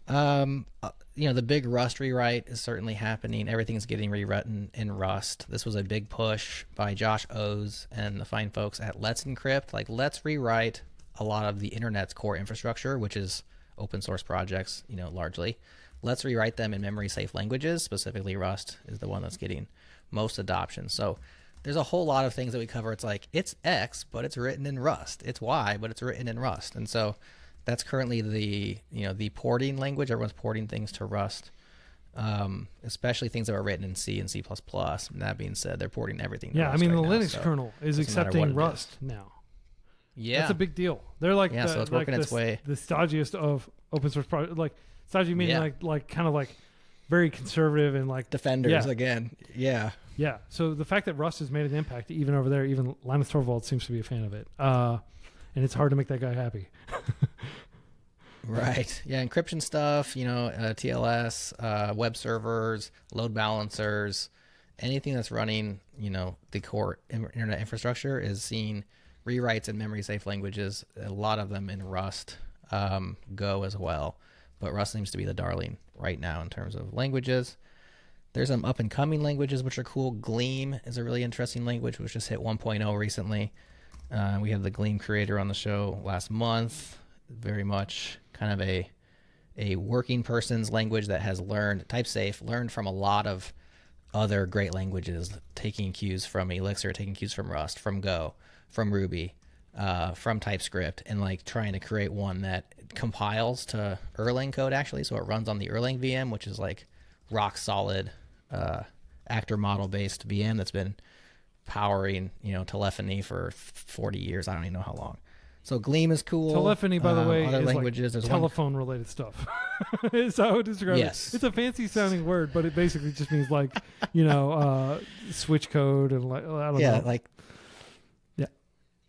The big Rust rewrite is certainly happening. Everything's getting rewritten in Rust. This was a big push by Josh Oz and the fine folks at Let's Encrypt. Like, let's rewrite a lot of the internet's core infrastructure, which is open source projects, largely. Let's rewrite them in memory safe languages. Specifically, Rust is the one that's getting most adoption. So there's a whole lot of things that we cover. It's like, it's X, but it's written in Rust. It's Y, but it's written in Rust. And so that's currently the porting language. Everyone's porting things to Rust, especially things that are written in C and C++. And that being said, they're porting everything to Yeah, Rust the right now, Linux so kernel is doesn't matter what accepting it Rust is. now. Yeah. That's a big deal. They're like so it's working its way. the stodgiest of open source projects. Like stodgy meaning like kind of like very conservative and like Defenders again. Yeah. Yeah. So the fact that Rust has made an impact even over there, even Linus Torvalds seems to be a fan of it. And it's hard to make that guy happy. Right. Yeah. Encryption stuff, TLS, web servers, load balancers, anything that's running, the core internet infrastructure is seeing rewrites in memory safe languages. A lot of them in Rust, Go as well. But Rust seems to be the darling right now in terms of languages. There's some up and coming languages which are cool. Gleam is a really interesting language which just hit 1.0 recently. We had the Gleam creator on the show last month. Very much kind of a working person's language that has learned from a lot of other great languages, taking cues from Elixir, taking cues from Rust, from Go, from Ruby, from TypeScript, and like trying to create one that compiles to Erlang code actually. So it runs on the Erlang VM, which is like rock solid actor model based VM that's been powering, telephony for 40 years. I don't even know how long. So Gleam is cool. Telephony, by the way, other is languages. like telephone-related stuff. Is how I would describe Yes. it. It's a fancy-sounding word, but it basically just means like, switch code and like I don't know.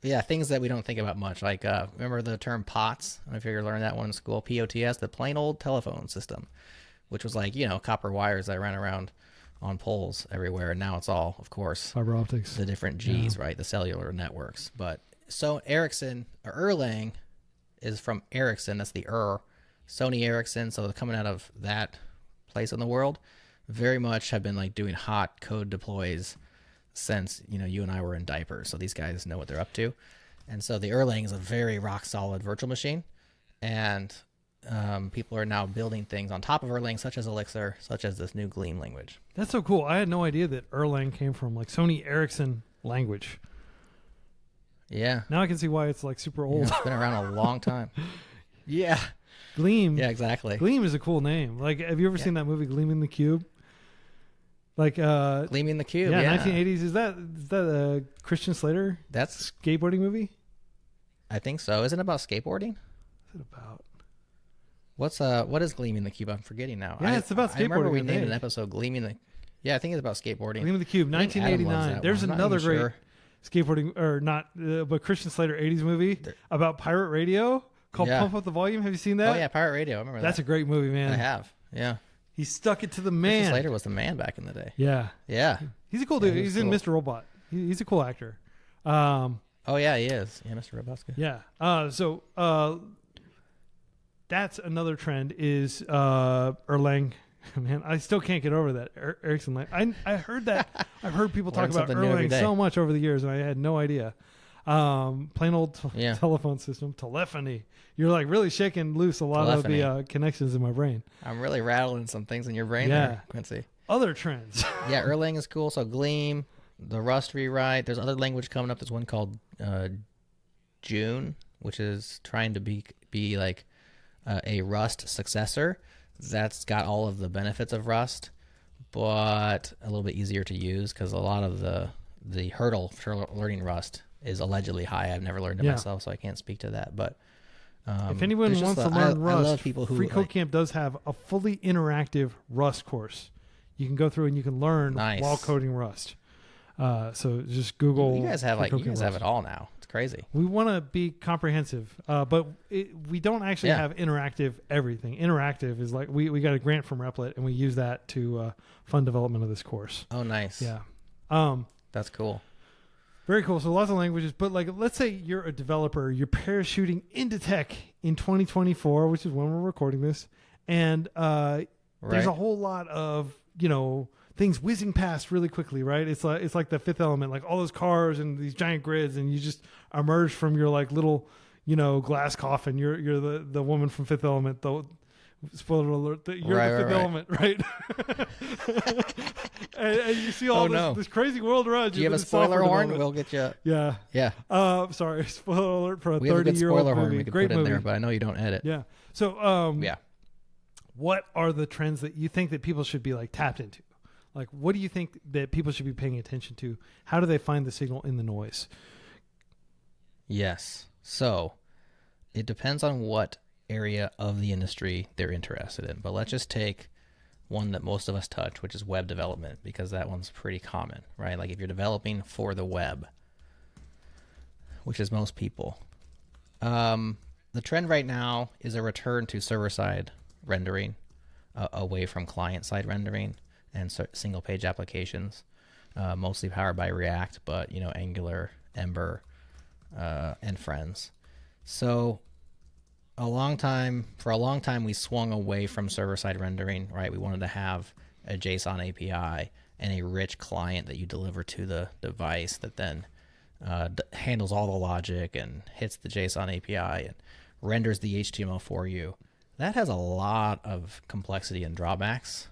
Yeah, things that we don't think about much. Like, remember the term POTS? I don't know if you ever learned that one in school. POTS, the plain old telephone system, which was like, copper wires that ran around on poles everywhere. And now it's all, of course, Fiber optics. the different Gs, right? The cellular networks. But so Ericsson or Erlang is from Ericsson. That's the Sony Ericsson. So coming out of that place in the world, very much have been like doing hot code deploys since you and I were in diapers. So these guys know what they're up to. And so the Erlang is a very rock solid virtual machine, and people are now building things on top of Erlang, such as Elixir, such as this new Gleam language. That's so cool. I had no idea that Erlang came from like Sony Ericsson language. Yeah. Now I can see why it's like super old. It's been around a long time. Yeah. Gleam. Yeah, exactly. Gleam is a cool name. Like, have you ever seen that movie Gleaming the Cube? Like Gleaming the Cube. Yeah, 1980s. Is that a Christian Slater? That's skateboarding movie. I think so. Isn't it about skateboarding? What's it about? What is Gleaming the Cube? I'm forgetting now. Yeah, it's about skateboarding. I remember we named an episode Gleaming the. Yeah, I think it's about skateboarding. Gleaming the Cube, 1989. There's another great skateboarding or not, but Christian Slater 80s movie about pirate radio called Pump Up the Volume. Have you seen that? Oh yeah, Pirate Radio. I remember that. That's a great movie, man. I have. Yeah. He stuck it to the man. Christian Slater was the man back in the day. Yeah. Yeah. He's a cool dude. He's in Mr. Robot. He's a cool actor. Oh yeah, he is. Yeah, Mr. Robot's good. Yeah. So that's another trend is Erlang. Man, I still can't get over that Ericsson. I heard that. I've heard people talk about Erlang so much over the years, and I had no idea. Plain old telephone system, telephony. You're like really shaking loose a lot of the connections in my brain. I'm really rattling some things in your brain there, Quincy. Other trends. Yeah, Erlang is cool. So Gleam, the Rust rewrite. There's other language coming up. There's one called June, which is trying to be like a Rust successor. That's got all of the benefits of Rust, but a little bit easier to use because a lot of the hurdle for learning Rust is allegedly high. I've never learned it myself, so I can't speak to that. But if anyone wants to learn Rust, freeCodeCamp does have a fully interactive Rust course. You can go through and you can learn while coding Rust. So just Google. You guys have it all now. It's crazy. We want to be comprehensive, but we don't actually have interactive everything. Interactive is like we got a grant from Replit, and we use that to fund development of this course. Oh, nice. Yeah. That's cool. Very cool. So lots of languages, but like, let's say you're a developer, you're parachuting into tech in 2024, which is when we're recording this. And there's a whole lot of, things whizzing past really quickly, right? It's like the Fifth Element, like all those cars and these giant grids, and you just emerge from your like little, glass coffin. You're the woman from Fifth Element, though. Spoiler alert, you're the Fifth Element, right? and you see all this crazy world around you. Do you have a spoiler horn? We'll get you. Yeah. Yeah. Sorry, spoiler alert for a 30-year-old movie. We have a good spoiler horn we could Great put in movie. there, but I know you don't edit. Yeah. So, yeah. What are the trends that you think that people should be like tapped into? Like, what do you think that people should be paying attention to? How do they find the signal in the noise? Yes. So, it depends on what area of the industry they're interested in. But let's just take one that most of us touch, which is web development, because that one's pretty common, right? Like if you're developing for the web, which is most people. The trend right now is a return to server-side rendering, away from client-side rendering and single-page applications, mostly powered by React, but Angular, Ember, and friends. So for a long time, we swung away from server-side rendering, right? We wanted to have a JSON API and a rich client that you deliver to the device that then handles all the logic and hits the JSON API and renders the HTML for you. That has a lot of complexity and drawbacks,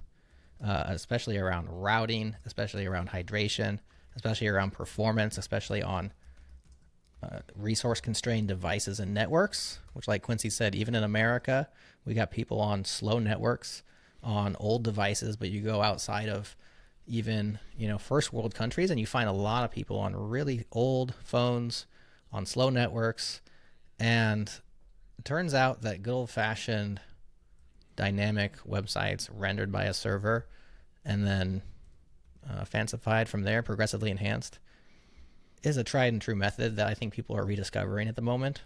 especially around routing, especially around hydration, especially around performance, especially on resource-constrained devices and networks, which, like Quincy said, even in America, we got people on slow networks, on old devices, but you go outside of even, first world countries, and you find a lot of people on really old phones, on slow networks, and it turns out that good old-fashioned dynamic websites rendered by a server and then fancified from there, progressively enhanced, is a tried and true method that I think people are rediscovering at the moment.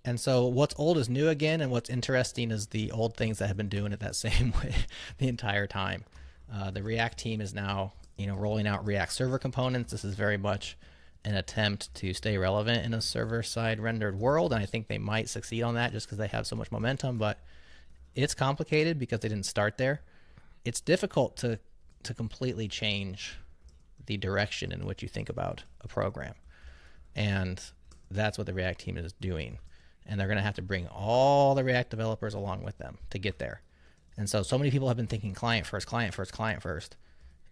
And so what's old is new again, and what's interesting is the old things that have been doing it that same way the entire time. The React team is now, rolling out React server components. This is very much an attempt to stay relevant in a server-side rendered world, and I think they might succeed on that just because they have so much momentum, but it's complicated because they didn't start there. It's difficult to completely change the direction in which you think about a program. And that's what the React team is doing. And they're going to have to bring all the React developers along with them to get there. And so many people have been thinking client first, client first, client first.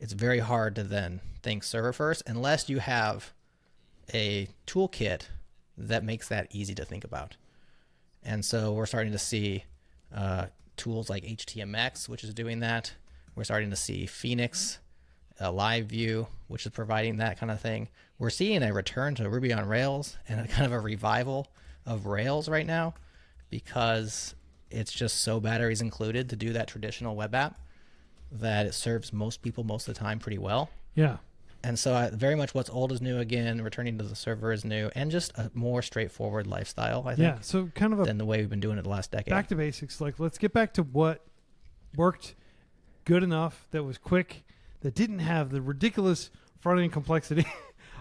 It's very hard to then think server first unless you have a toolkit that makes that easy to think about. And so we're starting to see tools like HTMX, which is doing that. We're starting to see Phoenix, Live View, which is providing that kind of thing. We're seeing a return to Ruby on Rails and a kind of a revival of Rails right now because it's just so batteries included to do that traditional web app that it serves most people most of the time pretty well. Yeah. And so very much what's old is new again, returning to the server is new, and just a more straightforward lifestyle, I think, yeah, so kind of than the way we've been doing it the last decade. Back to basics. Like, let's get back to what worked good enough, that was quick, that didn't have the ridiculous front-end complexity.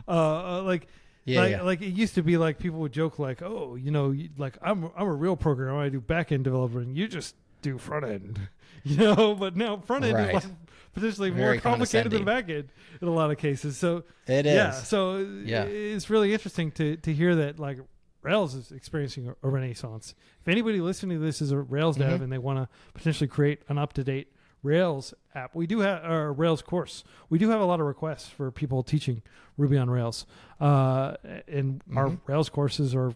Like it used to be like people would joke like, oh, like I'm a real programmer, I do back-end developer, and you just do front-end. But now front-end is like potentially Very more complicated than back-end in a lot of cases. So it is. Yeah, so it's really interesting to hear that like Rails is experiencing a renaissance. If anybody listening to this is a Rails dev and they want to potentially create an up-to-date Rails app, we do have our Rails course. We do have a lot of requests for people teaching Ruby on Rails, and our Rails courses are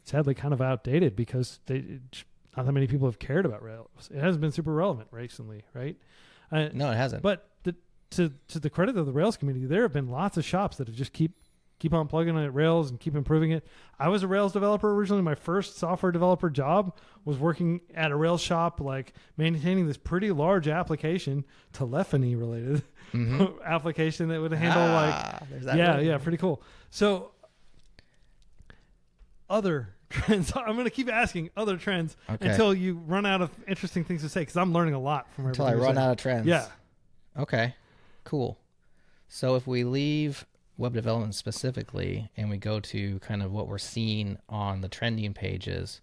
sadly kind of outdated because not that many people have cared about Rails. It hasn't been super relevant recently, right? No, it hasn't. But to the credit of the Rails community, there have been lots of shops that have just keep keep on plugging at Rails and keep improving it. I was a Rails developer originally. My first software developer job was working at a Rails shop, like maintaining this pretty large application, telephony related application that would handle pretty cool. So other trends. I'm going to keep asking other trends until you run out of interesting things to say, because I'm learning a lot from everything. Until I run out of trends. Yeah. Okay, cool. So if we leave web development specifically and we go to kind of what we're seeing on the trending pages,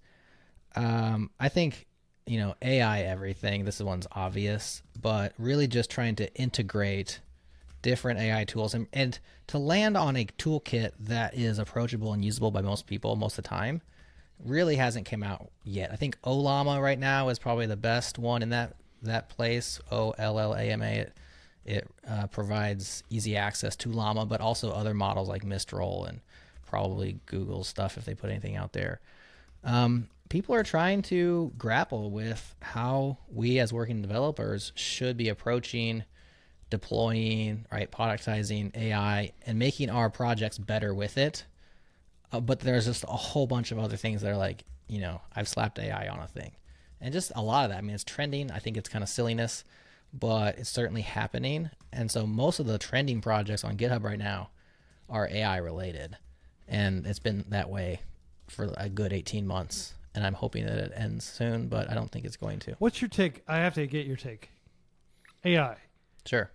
I think, AI everything, this one's obvious, but really just trying to integrate different AI tools and to land on a toolkit that is approachable and usable by most people most of the time really hasn't come out yet. I think Ollama right now is probably the best one in that place. OLLAMA. It provides easy access to Llama, but also other models like Mistral and probably Google stuff if they put anything out there. People are trying to grapple with how we as working developers should be approaching deploying, right, productizing AI and making our projects better with it. But there's just a whole bunch of other things that are like, I've slapped AI on a thing. And just a lot of that. I mean, it's trending. I think it's kind of silliness, but it's certainly happening. And so most of the trending projects on GitHub right now are AI related. And it's been that way for a good 18 months. And I'm hoping that it ends soon, but I don't think it's going to. What's your take? I have to get your take. AI. Sure.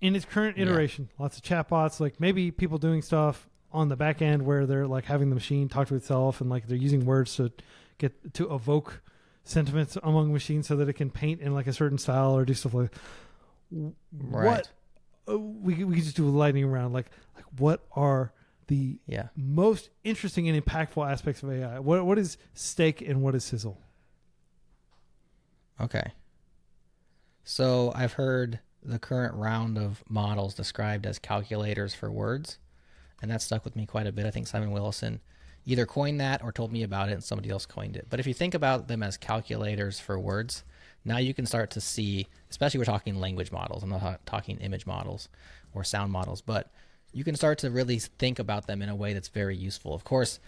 In its current iteration, lots of chatbots, like maybe people doing stuff on the back end where they're like having the machine talk to itself and like they're using words to get to evoke sentiments among machines so that it can paint in like a certain style or do stuff like right. We can just do a lightning round. Like what are the most interesting and impactful aspects of AI? What is steak and what is sizzle? Okay. So I've heard the current round of models described as calculators for words, and that stuck with me quite a bit. I think Simon Willison either coined that or told me about it and somebody else coined it. But if you think about them as calculators for words, now you can start to see, especially we're talking language models, I'm not talking image models or sound models, but you can start to really think about them in a way that's very useful. Of course,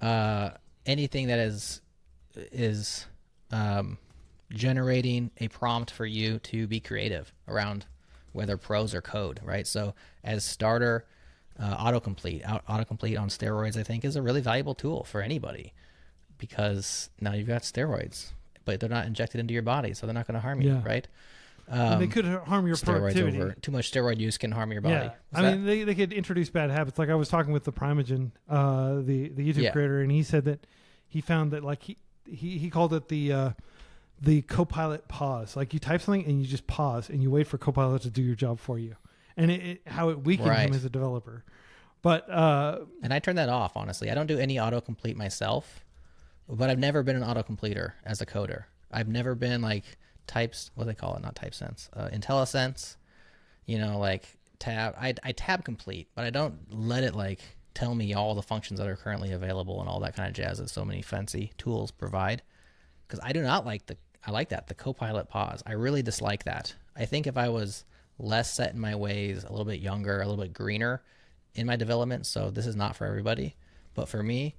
anything that is generating a prompt for you to be creative around whether prose or code, right? So as starter, autocomplete on steroids, I think, is a really valuable tool for anybody because now you've got steroids, but they're not injected into your body, so they're not going to harm you, right? They could harm your productivity. Too much steroid use can harm your body. Yeah. I mean, they could introduce bad habits. Like I was talking with the Primogen, the YouTube creator, and he said that he found that like he called it the Copilot pause. Like you type something and you just pause and you wait for Copilot to do your job for you. And how it weakened him as a developer. But and I turn that off, honestly. I don't do any autocomplete myself, but I've never been an autocompleter as a coder. I've never been like what do they call it? Not TypeSense. IntelliSense, like tab. I tab complete, but I don't let it like tell me all the functions that are currently available and all that kind of jazz that so many fancy tools provide. Because I do not like the Copilot pause. I really dislike that. I think if I was less set in my ways, a little bit younger, a little bit greener in my development, so this is not for everybody, but for me,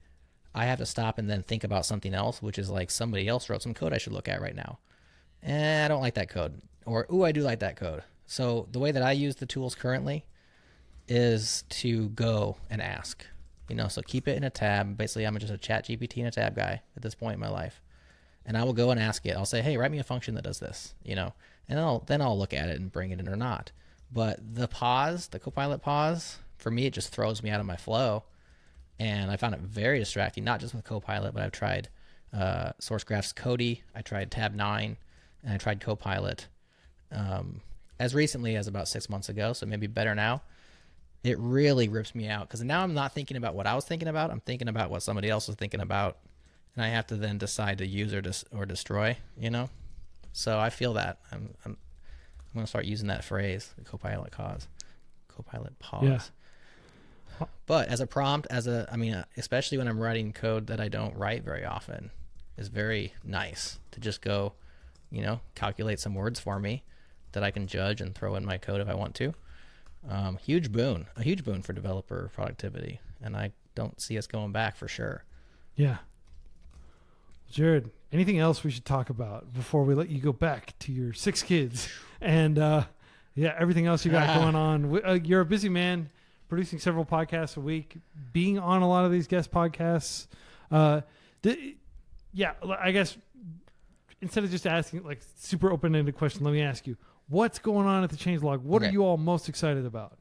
I have to stop and then think about something else, which is like somebody else wrote some code I should look at right now. I don't like that code. Or, I do like that code. So the way that I use the tools currently is to go and ask, so keep it in a tab. Basically, I'm just a chat GPT and a tab guy at this point in my life. And I will go and ask it. I'll say, hey, write me a function that does this, and then I'll look at it and bring it in or not. But the Copilot pause, for me, it just throws me out of my flow. And I found it very distracting, not just with Copilot, but I've tried SourceGraph's Cody, I tried Tab 9, and I tried Copilot as recently as about 6 months ago, so maybe better now. It really rips me out because now I'm not thinking about what I was thinking about. I'm thinking about what somebody else was thinking about, and I have to then decide to use or destroy, So I feel that. I'm going to start using that phrase, the Copilot pause. Yeah. But as a prompt, especially when I'm writing code that I don't write very often, is very nice to just go, calculate some words for me that I can judge and throw in my code if I want to. A huge boon for developer productivity. And I don't see us going back for sure. Yeah. Jerod, anything else we should talk about before we let you go back to your 6 kids and everything else you got going on? You're a busy man, producing several podcasts a week, being on a lot of these guest podcasts. I guess instead of just asking like super open-ended question, let me ask you, what's going on at the Changelog? What are you all most excited about?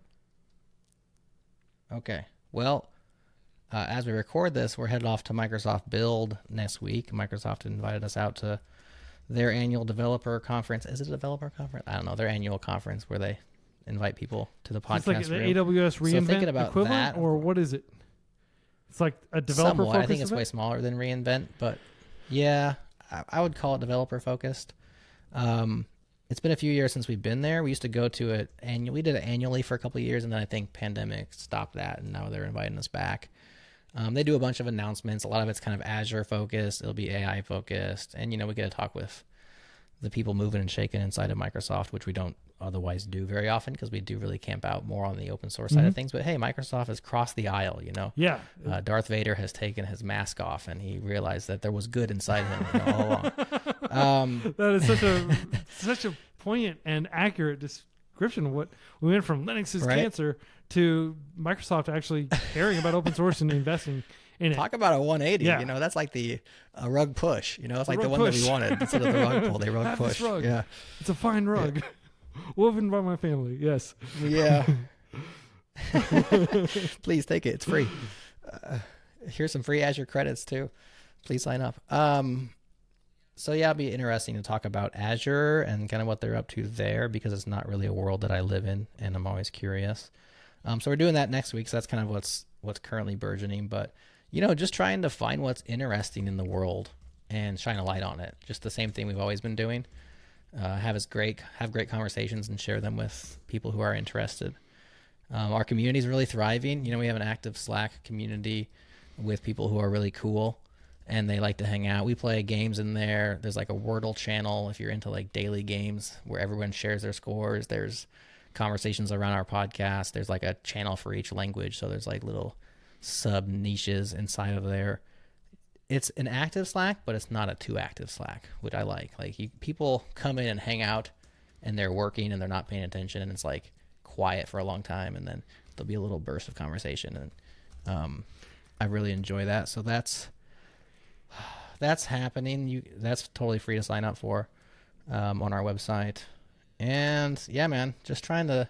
Okay. Well, as we record this, we're headed off to Microsoft Build next week. Microsoft invited us out to their annual developer conference. Is it a developer conference? I don't know. Their annual conference where they invite people to the podcast. It's like the AWS reInvent equivalent, or what is it? It's like a developer focused. I think it's way smaller than reInvent, but yeah, I would call it developer focused. It's been a few years since we've been there. We used to go to it annually. We did it annually for a couple of years, and then I think pandemic stopped that, and now they're inviting us back. They do a bunch of announcements. A lot of it's kind of Azure focused. It'll be AI focused. And, we get to talk with the people moving and shaking inside of Microsoft, which we don't otherwise do very often because we do really camp out more on the open source side of things. But hey, Microsoft has crossed the aisle, Yeah. Darth Vader has taken his mask off and he realized that there was good inside him all along. That is such a poignant and accurate description of what we went from Linux is cancer to Microsoft actually caring about open source and investing in it. Talk about a 180. Yeah. That's like a rug push. It's like the one that we wanted instead of the rug pull. They rug Have push. This rug. Yeah, it's a fine rug, woven by my family. Yes. Yeah. Please take it. It's free. Here's some free Azure credits too. Please sign up. So yeah, it'll be interesting to talk about Azure and kind of what they're up to there because it's not really a world that I live in, and I'm always curious. So we're doing that next week. So that's kind of what's currently burgeoning. But just trying to find what's interesting in the world and shine a light on it. Just the same thing we've always been doing. Have great conversations and share them with people who are interested. Our community is really thriving. We have an active Slack community with people who are really cool and they like to hang out. We play games in there. There's like a Wordle channel if you're into like daily games where everyone shares their scores. There's conversations around our podcast. There's like a channel for each language. So there's like little sub niches inside of there. It's an active Slack, but it's not a too active Slack, which I like. People come in and hang out and they're working and they're not paying attention and it's like quiet for a long time. And then there'll be a little burst of conversation. And I really enjoy that. So that's happening. That's totally free to sign up for on our website. And yeah, man, just trying to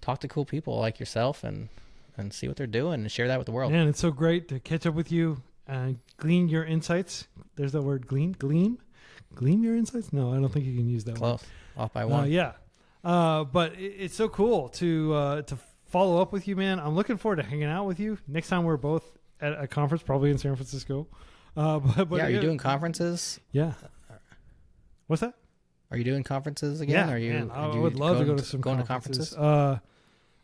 talk to cool people like yourself and see what they're doing and share that with the world. Man, it's so great to catch up with you and glean your insights. There's that word, glean your insights. No, I don't think you can use that. Close, off by one. Yeah, but it's so cool to follow up with you, man. I'm looking forward to hanging out with you next time we're both at a conference, probably in San Francisco. But yeah, are you doing conferences? Yeah. What's that? Are you doing conferences again? Yeah, Are you? man, I would love to go to some conferences. I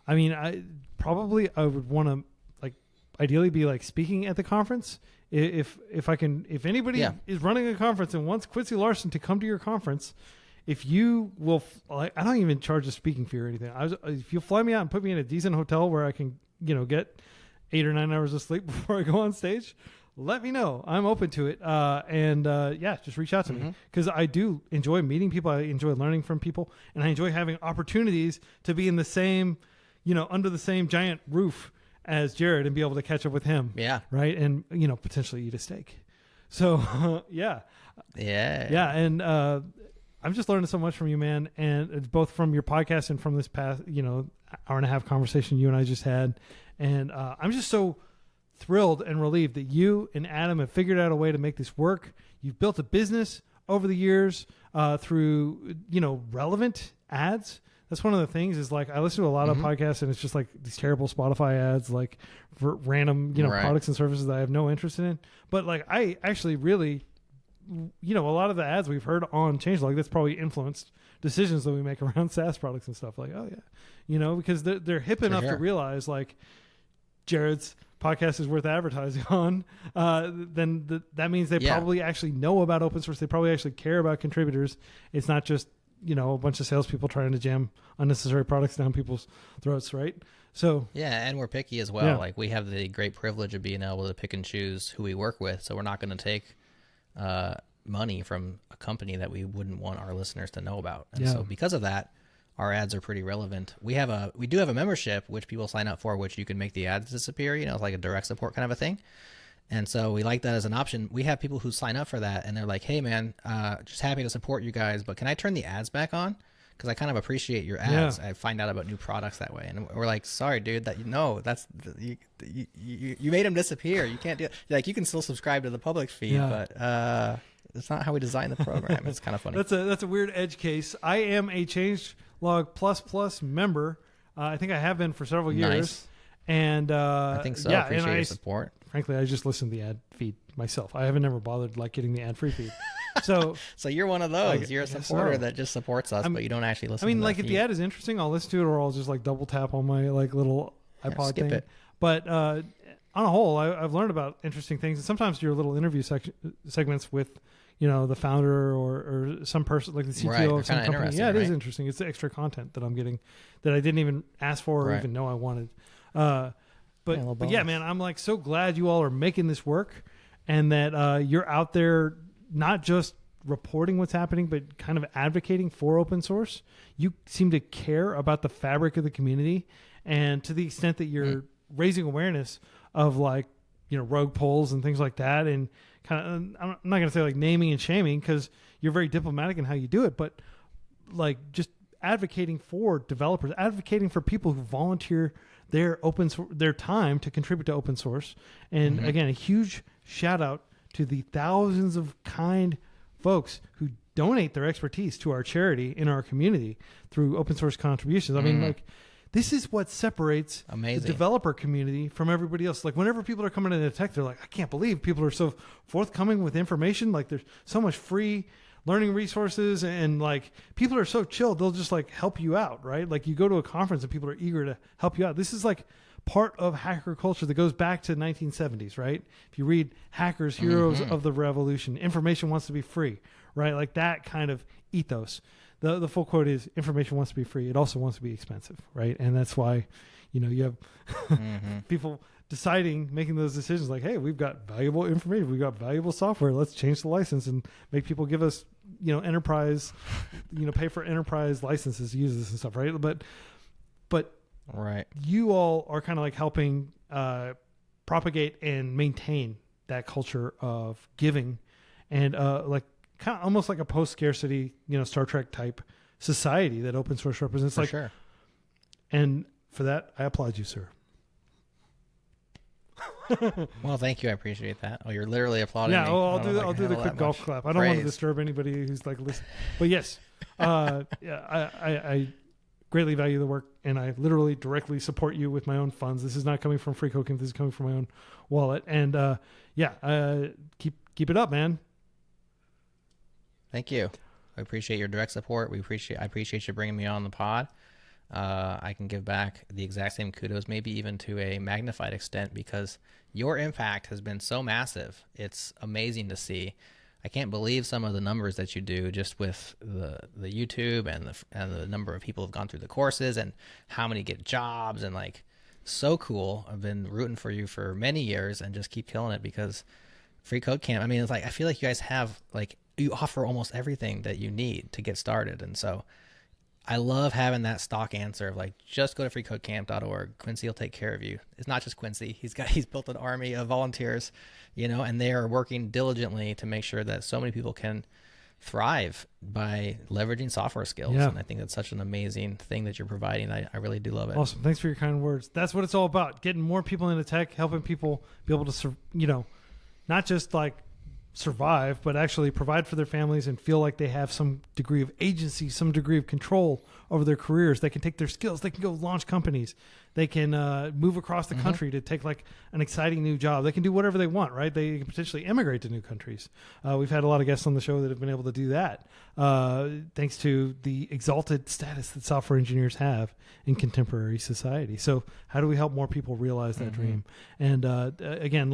mean, I would want to ideally be speaking at the conference. If anybody is running a conference and wants Quincy Larson to come to your conference, if you will, I don't even charge a speaking fee or anything. If you'll fly me out and put me in a decent hotel where I can, get 8 or 9 hours of sleep before I go on stage, let me know. I'm open to it. Just reach out to me because I do enjoy meeting people. I enjoy learning from people, and I enjoy having opportunities to be in the same, under the same giant roof as Jerod and be able to catch up with him. Yeah. Right. And, potentially eat a steak. So, yeah. Yeah. Yeah. And I'm just learning so much from you, man. And it's both from your podcast and from this past, hour and a half conversation you and I just had. And I'm just so thrilled and relieved that you and Adam have figured out a way to make this work. You've built a business over the years through, relevant ads. That's one of the things is I listen to a lot of podcasts and it's just these terrible Spotify ads, for random, products and services that I have no interest in. But I actually really, a lot of the ads we've heard on Changelog, that's probably influenced decisions that we make around SaaS products and stuff because they're hip enough to realize Jerod's podcast is worth advertising on, then that means they probably actually know about open source. They probably actually care about contributors. It's not just, a bunch of salespeople trying to jam unnecessary products down people's throats, right? So yeah, and we're picky as well. Yeah. Like we have the great privilege of being able to pick and choose who we work with. So we're not going to take money from a company that we wouldn't want our listeners to know about. And so because of that, our ads are pretty relevant. We do have a membership which people sign up for, which you can make the ads disappear. It's like a direct support kind of a thing. And so we like that as an option. We have people who sign up for that and they're like, hey man, just happy to support you guys, but can I turn the ads back on? Because I kind of appreciate your ads. I find out about new products that way. And we're like, sorry, dude, you made them disappear. You can't do it. Like, you can still subscribe to the public feed, but it's not how we designed the program. It's kind of funny. That's a weird edge case. I am a Changelog Plus member. I think I have been for several years. Nice. And I think so. I appreciate your support. Frankly, I just listen to the ad feed myself. I haven't never bothered getting the ad free feed. So you're one of those. You're a supporter that just supports us, but you don't actually listen. If the ad is interesting, I'll listen to it, or I'll just double tap on my little iPod skip thing. it. But on a whole, I've learned about interesting things. And sometimes your little interview segments with the founder or some person like the CTO of some company. Yeah, it is interesting. It's the extra content that I'm getting that I didn't even ask for or even know I wanted. But yeah, man, I'm so glad you all are making this work and that you're out there not just reporting what's happening, but kind of advocating for open source. You seem to care about the fabric of the community, and to the extent that you're raising awareness of rogue polls and things like that, and kind of, I'm not going to say naming and shaming because you're very diplomatic in how you do it, but just advocating for developers, advocating for people who volunteer their time to contribute to open source. And again, a huge shout out to the thousands of kind folks who donate their expertise to our charity in our community through open source contributions. I mean, this is what separates the developer community from everybody else. Whenever people are coming into tech, they're like, I can't believe people are so forthcoming with information. There's so much free learning resources, and people are so chill, they'll just help you out, right? You go to a conference and people are eager to help you out. This is part of hacker culture that goes back to the 1970s, right? If you read Hackers, Heroes of the Revolution, information wants to be free, right? That kind of ethos. The full quote is, information wants to be free. It also wants to be expensive, right? And that's why, you have people making those decisions hey, we've got valuable information. We've got valuable software. Let's change the license and make people give us, enterprise, pay for enterprise licenses to use this and stuff, right? But right, you all are kind of helping propagate and maintain that culture of giving and kind of almost like a post-scarcity, Star Trek type society that open source represents. For sure. And for that, I applaud you, sir. Well, thank you. I appreciate that. Oh, you're literally applauding me. Yeah, I'll do the quick golf clap. I don't want to disturb anybody who's listening. But yes, I greatly value the work, and I literally directly support you with my own funds. This is not coming from freeCodeCamp. This is coming from my own wallet. And keep it up, man. Thank you. I appreciate your direct support. I appreciate you bringing me on the pod. I can give back the exact same kudos, maybe even to a magnified extent, because your impact has been so massive. It's amazing to see. I can't believe some of the numbers that you do just with the YouTube and the number of people who've gone through the courses and how many get jobs, and so cool. I've been rooting for you for many years and just keep killing it because freeCodeCamp, I mean, it's I feel like you guys have you offer almost everything that you need to get started. And so I love having that stock answer of just go to freeCodeCamp.org. Quincy will take care of you. It's not just Quincy. He's built an army of volunteers, and they are working diligently to make sure that so many people can thrive by leveraging software skills. Yeah. And I think that's such an amazing thing that you're providing. I really do love it. Awesome. Thanks for your kind words. That's what it's all about. Getting more people into tech, helping people be able to, not just survive, but actually provide for their families and feel like they have some degree of agency, some degree of control over their careers. They can take their skills. They can go launch companies. They can move across the country to take an exciting new job. They can do whatever they want, right? They can potentially immigrate to new countries. We've had a lot of guests on the show that have been able to do that thanks to the exalted status that software engineers have in contemporary society. So how do we help more people realize that dream? And again,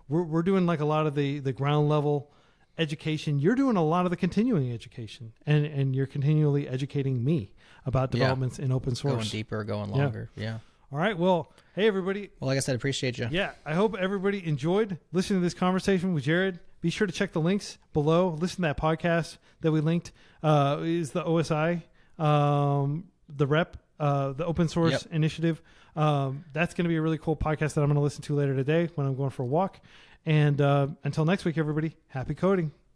we're doing a lot of the ground level education. You're doing a lot of the continuing education, and you're continually educating me about developments in open source. Going deeper, going longer. Yeah. All right. Well, hey, everybody. Well, like I said, appreciate you. Yeah. I hope everybody enjoyed listening to this conversation with Jerod. Be sure to check the links below. Listen to that podcast that we linked. Is the OSI, the rep, the open source initiative. That's going to be a really cool podcast that I'm going to listen to later today when I'm going for a walk. And until next week, everybody, happy coding.